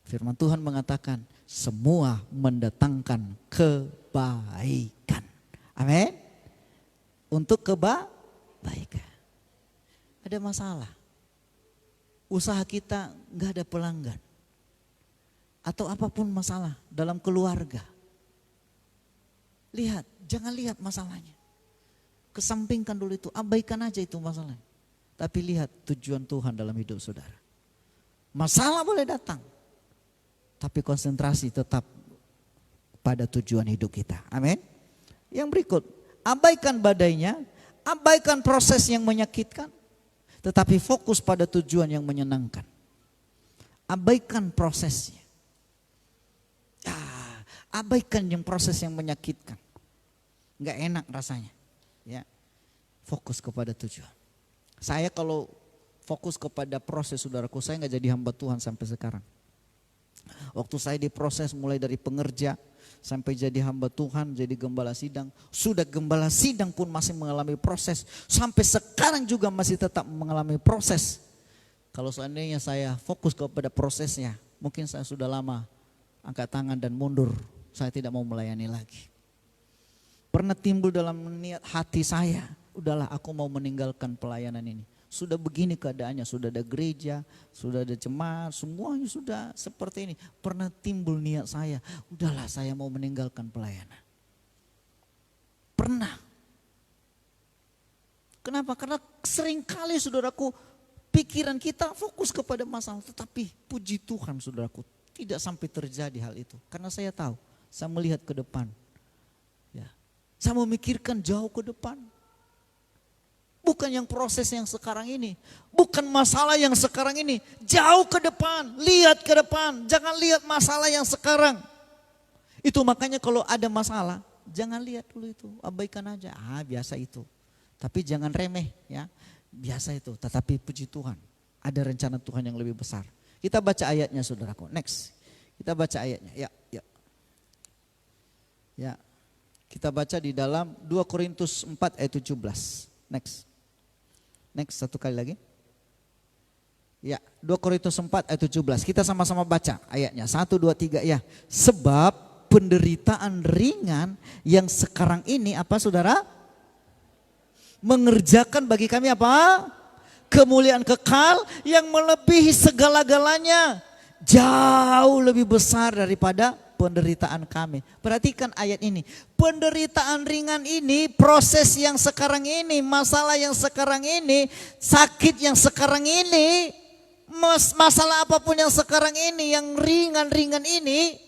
Firman Tuhan mengatakan semua mendatangkan kebaikan. Amin. Untuk kebaikan. Ada masalah. Usaha kita nggak ada pelanggan. Atau apapun masalah dalam keluarga. Lihat, jangan lihat masalahnya. Kesampingkan dulu itu, abaikan aja itu masalahnya. Tapi lihat tujuan Tuhan dalam hidup saudara. Masalah boleh datang, tapi konsentrasi tetap pada tujuan hidup kita. Amin. Yang berikut, abaikan badainya, abaikan proses yang menyakitkan, tetapi fokus pada tujuan yang menyenangkan. Abaikan prosesnya. Abaikan yang proses yang menyakitkan. Enggak enak rasanya. Ya. Fokus kepada tujuan. Saya kalau fokus kepada proses saudaraku, saya enggak jadi hamba Tuhan sampai sekarang. Waktu saya diproses mulai dari pengerja sampai jadi hamba Tuhan, jadi gembala sidang. Sudah gembala sidang pun masih mengalami proses. Sampai sekarang juga masih tetap mengalami proses. Kalau seandainya saya fokus kepada prosesnya, mungkin saya sudah lama angkat tangan dan mundur. Saya tidak mau melayani lagi. Pernah timbul dalam niat hati saya, udahlah aku mau meninggalkan pelayanan ini. Sudah begini keadaannya, sudah ada gereja, sudah ada jemaat, semuanya sudah seperti ini. Pernah timbul niat saya, udahlah saya mau meninggalkan pelayanan. Pernah. Kenapa? Karena seringkali saudaraku, pikiran kita fokus kepada masalah. Tetapi puji Tuhan saudaraku, tidak sampai terjadi hal itu. Karena saya tahu. Saya melihat ke depan. Ya. Saya memikirkan jauh ke depan. Bukan yang proses yang sekarang ini. Bukan masalah yang sekarang ini. Jauh ke depan. Lihat ke depan. Jangan lihat masalah yang sekarang. Itu makanya kalau ada masalah, jangan lihat dulu itu. Abaikan aja. Biasa itu. Tapi jangan remeh ya. Biasa itu. Tetapi puji Tuhan. Ada rencana Tuhan yang lebih besar. Kita baca ayatnya saudaraku. Next. Kita baca ayatnya. Ya. Ya, kita baca di dalam 2 Korintus 4 ayat 17. Next satu kali lagi. Ya, 2 Korintus 4 ayat 17. Kita sama-sama baca ayatnya. 1, 2, 3 ya. Sebab penderitaan ringan yang sekarang ini apa saudara? Mengerjakan bagi kami apa? kemuliaan kekal yang melebihi segala-galanya, jauh lebih besar daripada penderitaan kami. Perhatikan ayat ini. Penderitaan ringan ini, proses yang sekarang ini, masalah yang sekarang ini, sakit yang sekarang ini, masalah apapun yang sekarang ini, yang ringan-ringan ini,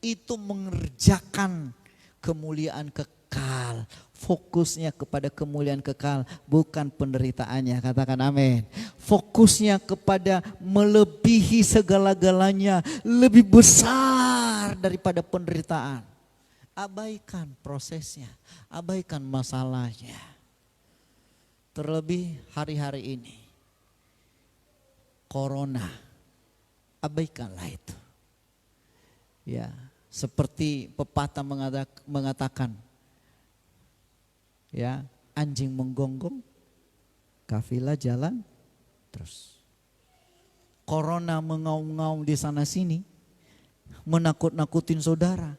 itu mengerjakan kemuliaan kekal. Fokusnya kepada kemuliaan kekal, bukan penderitaannya. Katakan amin. Fokusnya kepada melebihi segala-galanya, lebih besar daripada penderitaan. Abaikan prosesnya, abaikan masalahnya. Terlebih hari-hari ini, corona, abaikanlah itu. Ya, seperti pepatah mengatakan, ya, anjing menggonggong, kafilah jalan terus. Corona mengaum-ngaum di sana sini, menakut-nakutin saudara,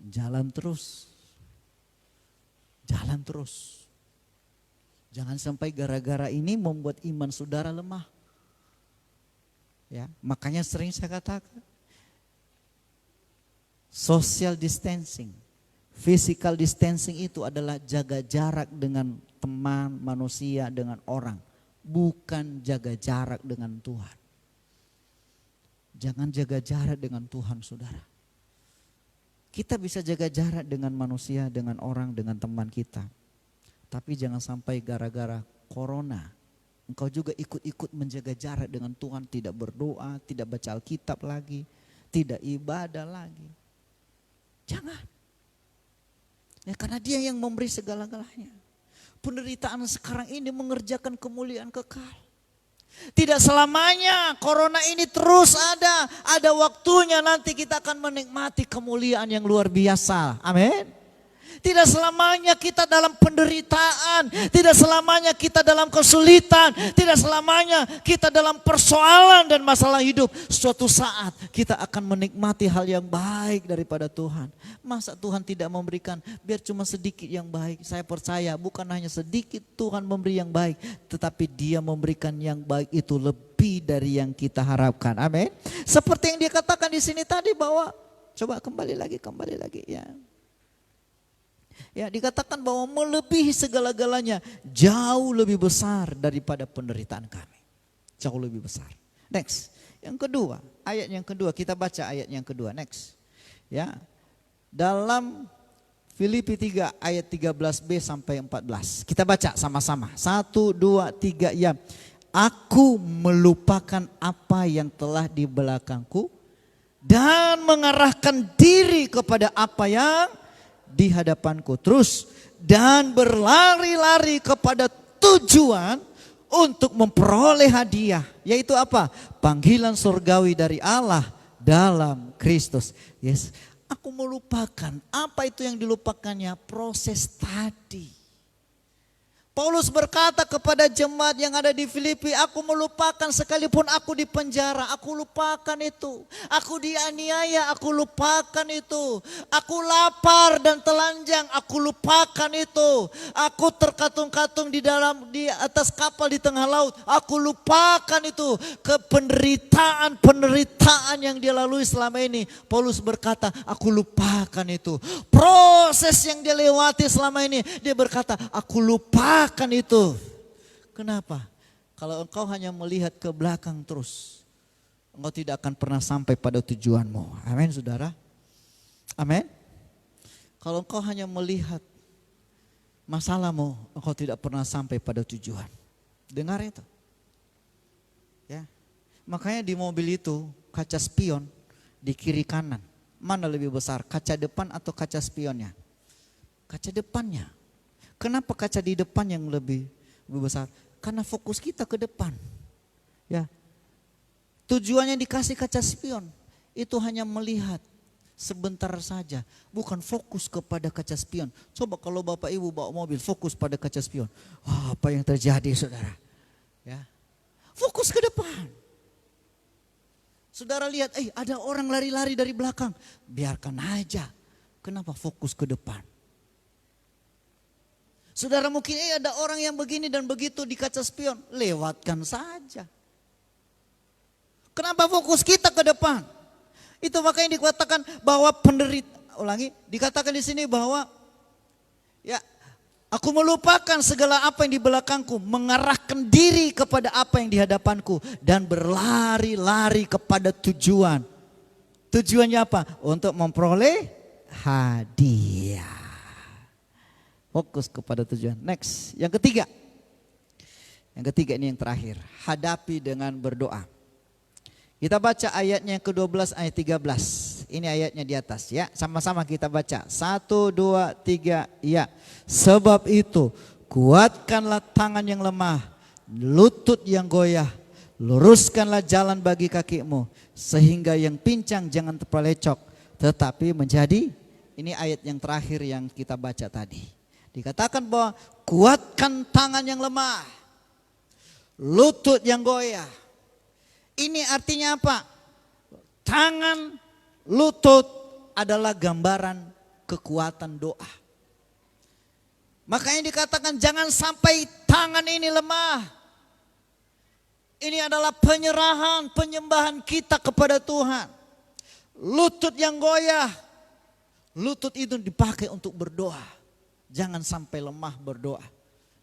jalan terus. Jalan terus. Jangan sampai gara-gara ini membuat iman saudara lemah. Ya, makanya sering saya katakan, social distancing, physical distancing itu adalah jaga jarak dengan teman, manusia, dengan orang. Bukan jaga jarak dengan Tuhan. Jangan jaga jarak dengan Tuhan, saudara. Kita bisa jaga jarak dengan manusia, dengan orang, dengan teman kita. Tapi jangan sampai gara-gara corona, engkau juga ikut-ikut menjaga jarak dengan Tuhan. Tidak berdoa, tidak baca Alkitab lagi, tidak ibadah lagi. Jangan. Ya, karena Dia yang memberi segala-galanya. Penderitaan sekarang ini mengerjakan kemuliaan kekal. Tidak selamanya corona ini terus ada. Ada waktunya nanti kita akan menikmati kemuliaan yang luar biasa. Amin. Tidak selamanya kita dalam penderitaan, tidak selamanya kita dalam kesulitan, tidak selamanya kita dalam persoalan dan masalah hidup. Suatu saat kita akan menikmati hal yang baik daripada Tuhan. Masa Tuhan tidak memberikan biar cuma sedikit yang baik? Saya percaya bukan hanya sedikit Tuhan memberi yang baik, tetapi Dia memberikan yang baik itu lebih dari yang kita harapkan. Amin. Seperti yang Dia katakan di sini tadi bahwa, coba kembali lagi ya. Ya, dikatakan bahwa melebihi segala-galanya, jauh lebih besar daripada penderitaan kami. Jauh lebih besar. Next, yang kedua, ayat yang kedua, kita baca ayat yang kedua. Next, ya, dalam Filipi 3 ayat 13b sampai 14. Kita baca sama-sama. 1, 2, 3, ya. Aku melupakan apa yang telah di belakangku dan mengarahkan diri kepada apa yang di hadapanku. Terus, dan berlari-lari kepada tujuan untuk memperoleh hadiah. Yaitu apa? Panggilan surgawi dari Allah dalam Kristus. Yes. Aku melupakan. Apa itu yang dilupakannya? Proses tadi. Paulus berkata kepada jemaat yang ada di Filipi, aku melupakan sekalipun aku di penjara, aku lupakan itu. Aku dianiaya, aku lupakan itu. Aku lapar dan telanjang, aku lupakan itu. Aku terkatung-katung di atas kapal di tengah laut, aku lupakan itu. Penderitaan yang dia lalui selama ini. Paulus berkata, aku lupakan itu. Proses yang dia lewati selama ini, dia berkata, aku lupakan itu. Kenapa? Kalau engkau hanya melihat ke belakang terus, engkau tidak akan pernah sampai pada tujuanmu. Amin, saudara. Amin. Kalau engkau hanya melihat masalahmu, engkau tidak pernah sampai pada tujuan. Dengar itu. Ya. Makanya di mobil itu kaca spion di kiri kanan. Mana lebih besar, kaca depan atau kaca spionnya? Kaca depannya. Kenapa kaca di depan yang lebih besar? Karena fokus kita ke depan. Ya. Tujuannya dikasih kaca spion itu hanya melihat sebentar saja, bukan fokus kepada kaca spion. Coba kalau Bapak Ibu bawa mobil fokus pada kaca spion. Wah, apa yang terjadi, saudara? Ya. Fokus ke depan. Saudara lihat, ada orang lari-lari dari belakang. Biarkan aja. Kenapa fokus ke depan? Saudara mungkin ada orang yang begini dan begitu di kaca spion, lewatkan saja. Kenapa fokus kita ke depan? Itu makanya dikatakan bahwa dikatakan di sini bahwa ya aku melupakan segala apa yang di belakangku, mengarahkan diri kepada apa yang di hadapanku dan berlari-lari kepada tujuan. Tujuannya apa? Untuk memperoleh hadiah. Fokus kepada tujuan. Next, yang ketiga. Yang ketiga ini yang terakhir. Hadapi dengan berdoa. Kita baca ayatnya yang ke-12 ayat 13. Ini ayatnya di atas ya. Sama-sama kita baca. 1, 2, 3 ya. Sebab itu kuatkanlah tangan yang lemah, lutut yang goyah. Luruskanlah jalan bagi kakimu. Sehingga yang pincang jangan terpelecok. Tetapi menjadi, ini ayat yang terakhir yang kita baca tadi. Dikatakan bahwa kuatkan tangan yang lemah, lutut yang goyah. Ini artinya apa? Tangan, lutut adalah gambaran kekuatan doa. Makanya dikatakan jangan sampai tangan ini lemah. Ini adalah penyerahan, penyembahan kita kepada Tuhan. Lutut yang goyah, lutut itu dipakai untuk berdoa. Jangan sampai lemah berdoa.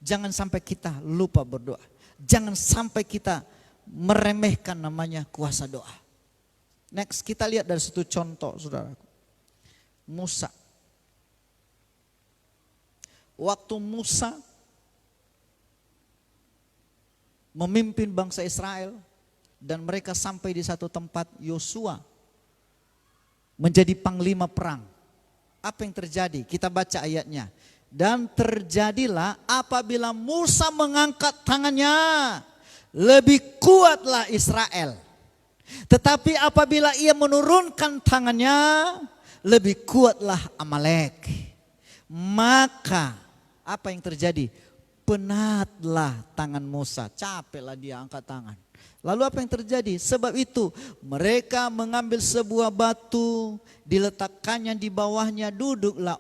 Jangan sampai kita lupa berdoa. Jangan sampai kita meremehkan namanya kuasa doa. Next, kita lihat dari satu contoh, saudara. Musa. Waktu Musa memimpin bangsa Israel dan mereka sampai di satu tempat, Yosua menjadi panglima perang. Apa yang terjadi? Kita baca ayatnya. Dan terjadilah apabila Musa mengangkat tangannya, lebih kuatlah Israel. Tetapi apabila ia menurunkan tangannya, lebih kuatlah Amalek. Maka apa yang terjadi? Penatlah tangan Musa, capeklah dia angkat tangan. Lalu apa yang terjadi? Sebab itu mereka mengambil sebuah batu, diletakkannya di bawahnya, duduklah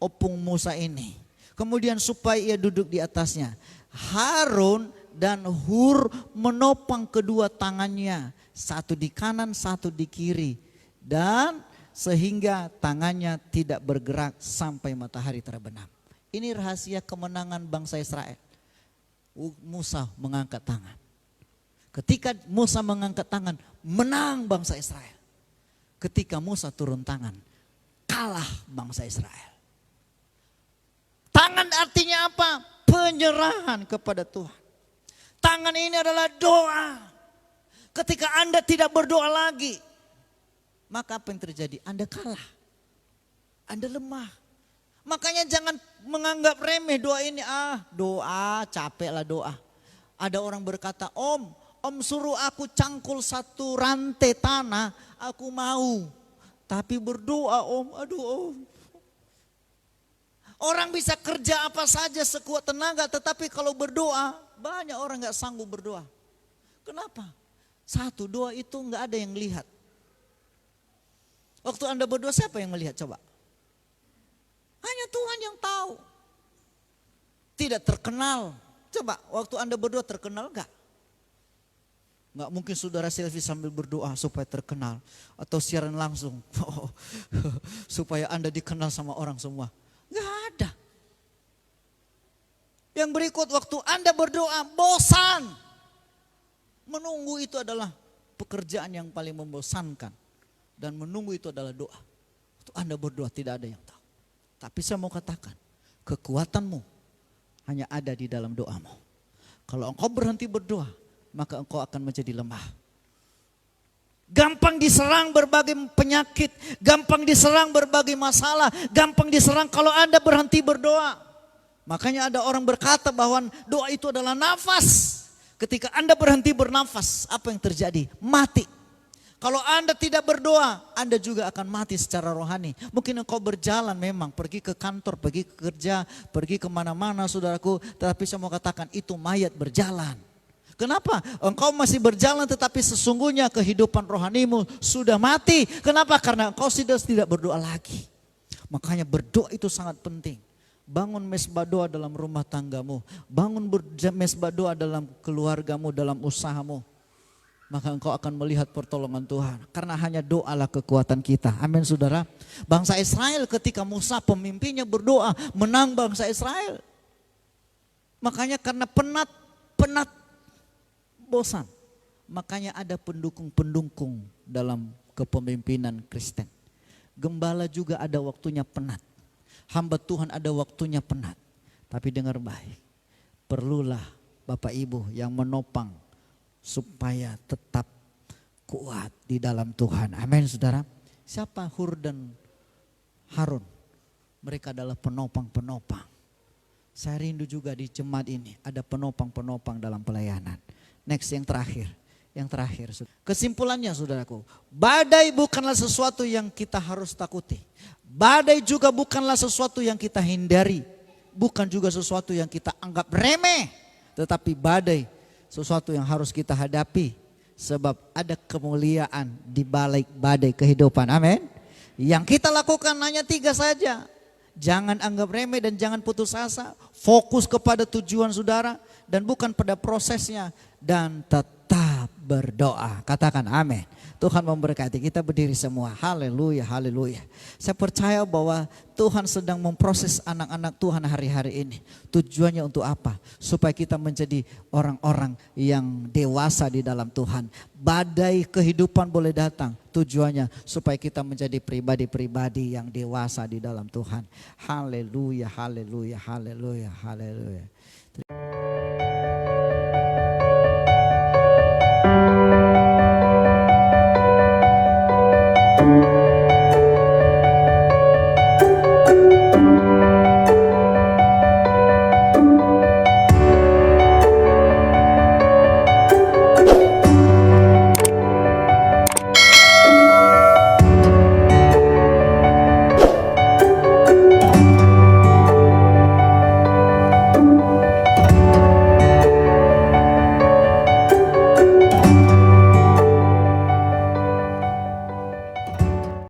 opung Musa ini. Kemudian supaya ia duduk di atasnya. Harun dan Hur menopang kedua tangannya, satu di kanan, satu di kiri. Dan sehingga tangannya tidak bergerak sampai matahari terbenam. Ini rahasia kemenangan bangsa Israel. Musa mengangkat tangan. Ketika Musa mengangkat tangan, menang bangsa Israel. Ketika Musa turun tangan, kalah bangsa Israel. Tangan artinya apa? Penyerahan kepada Tuhan. Tangan ini adalah doa. Ketika Anda tidak berdoa lagi, maka apa yang terjadi? Anda kalah. Anda lemah. Makanya jangan menganggap remeh doa ini. Doa, capeklah doa. Ada orang berkata, Om suruh aku cangkul satu rantai tanah, aku mau. Tapi berdoa Om. Orang bisa kerja apa saja sekuat tenaga, tetapi kalau berdoa, banyak orang gak sanggup berdoa. Kenapa? Satu, doa itu gak ada yang lihat. Waktu Anda berdoa, siapa yang melihat coba? Hanya Tuhan yang tahu. Tidak terkenal. Coba, waktu Anda berdoa terkenal gak? Gak mungkin saudara selfie sambil berdoa supaya terkenal. Atau siaran langsung. Supaya Anda dikenal sama orang semua. Gak ada. Yang berikut, waktu Anda berdoa bosan. Menunggu itu adalah pekerjaan yang paling membosankan. Dan menunggu itu adalah doa. Waktu Anda berdoa tidak ada yang tahu. Tapi saya mau katakan, kekuatanmu hanya ada di dalam doamu. Kalau engkau berhenti berdoa, maka engkau akan menjadi lemah. Gampang diserang berbagai penyakit, gampang diserang berbagai masalah, gampang diserang kalau Anda berhenti berdoa. Makanya ada orang berkata bahwa doa itu adalah nafas. Ketika Anda berhenti bernafas, apa yang terjadi? Mati. Kalau Anda tidak berdoa, Anda juga akan mati secara rohani. Mungkin engkau berjalan memang, pergi ke kantor, pergi ke kerja, pergi kemana-mana saudaraku. Tetapi saya mau katakan itu mayat berjalan. Kenapa? Engkau masih berjalan tetapi sesungguhnya kehidupan rohanimu sudah mati. Kenapa? Karena engkau sudah tidak berdoa lagi. Makanya berdoa itu sangat penting. Bangun mesbah doa dalam rumah tanggamu. Bangun mesbah doa dalam keluargamu, dalam usahamu. Maka engkau akan melihat pertolongan Tuhan. Karena hanya doalah kekuatan kita. Amin saudara. Bangsa Israel ketika Musa pemimpinnya berdoa menang bangsa Israel. Makanya karena penat bosan. Makanya ada pendukung-pendukung dalam kepemimpinan Kristen. Gembala juga ada waktunya penat. Hamba Tuhan ada waktunya penat. Tapi dengar baik, perlulah Bapak Ibu yang menopang supaya tetap kuat di dalam Tuhan. Amin saudara. Siapa Hur dan Harun? Mereka adalah penopang-penopang. Saya rindu juga di jemaat ini ada penopang-penopang dalam pelayanan. Next yang terakhir. Kesimpulannya saudaraku, badai bukanlah sesuatu yang kita harus takuti. Badai juga bukanlah sesuatu yang kita hindari. Bukan juga sesuatu yang kita anggap remeh. Tetapi badai sesuatu yang harus kita hadapi. Sebab ada kemuliaan di balik badai kehidupan. Amin. Yang kita lakukan hanya 3 saja. Jangan anggap remeh dan jangan putus asa. Fokus kepada tujuan saudara dan bukan pada prosesnya. Dan tetap berdoa. Katakan amin. Tuhan memberkati. Kita berdiri semua. Haleluya, haleluya. Saya percaya bahwa Tuhan sedang memproses anak-anak Tuhan hari-hari ini. Tujuannya untuk apa? Supaya kita menjadi orang-orang yang dewasa di dalam Tuhan. Badai kehidupan boleh datang. Tujuannya supaya kita menjadi pribadi-pribadi yang dewasa di dalam Tuhan. Haleluya, haleluya, haleluya, haleluya.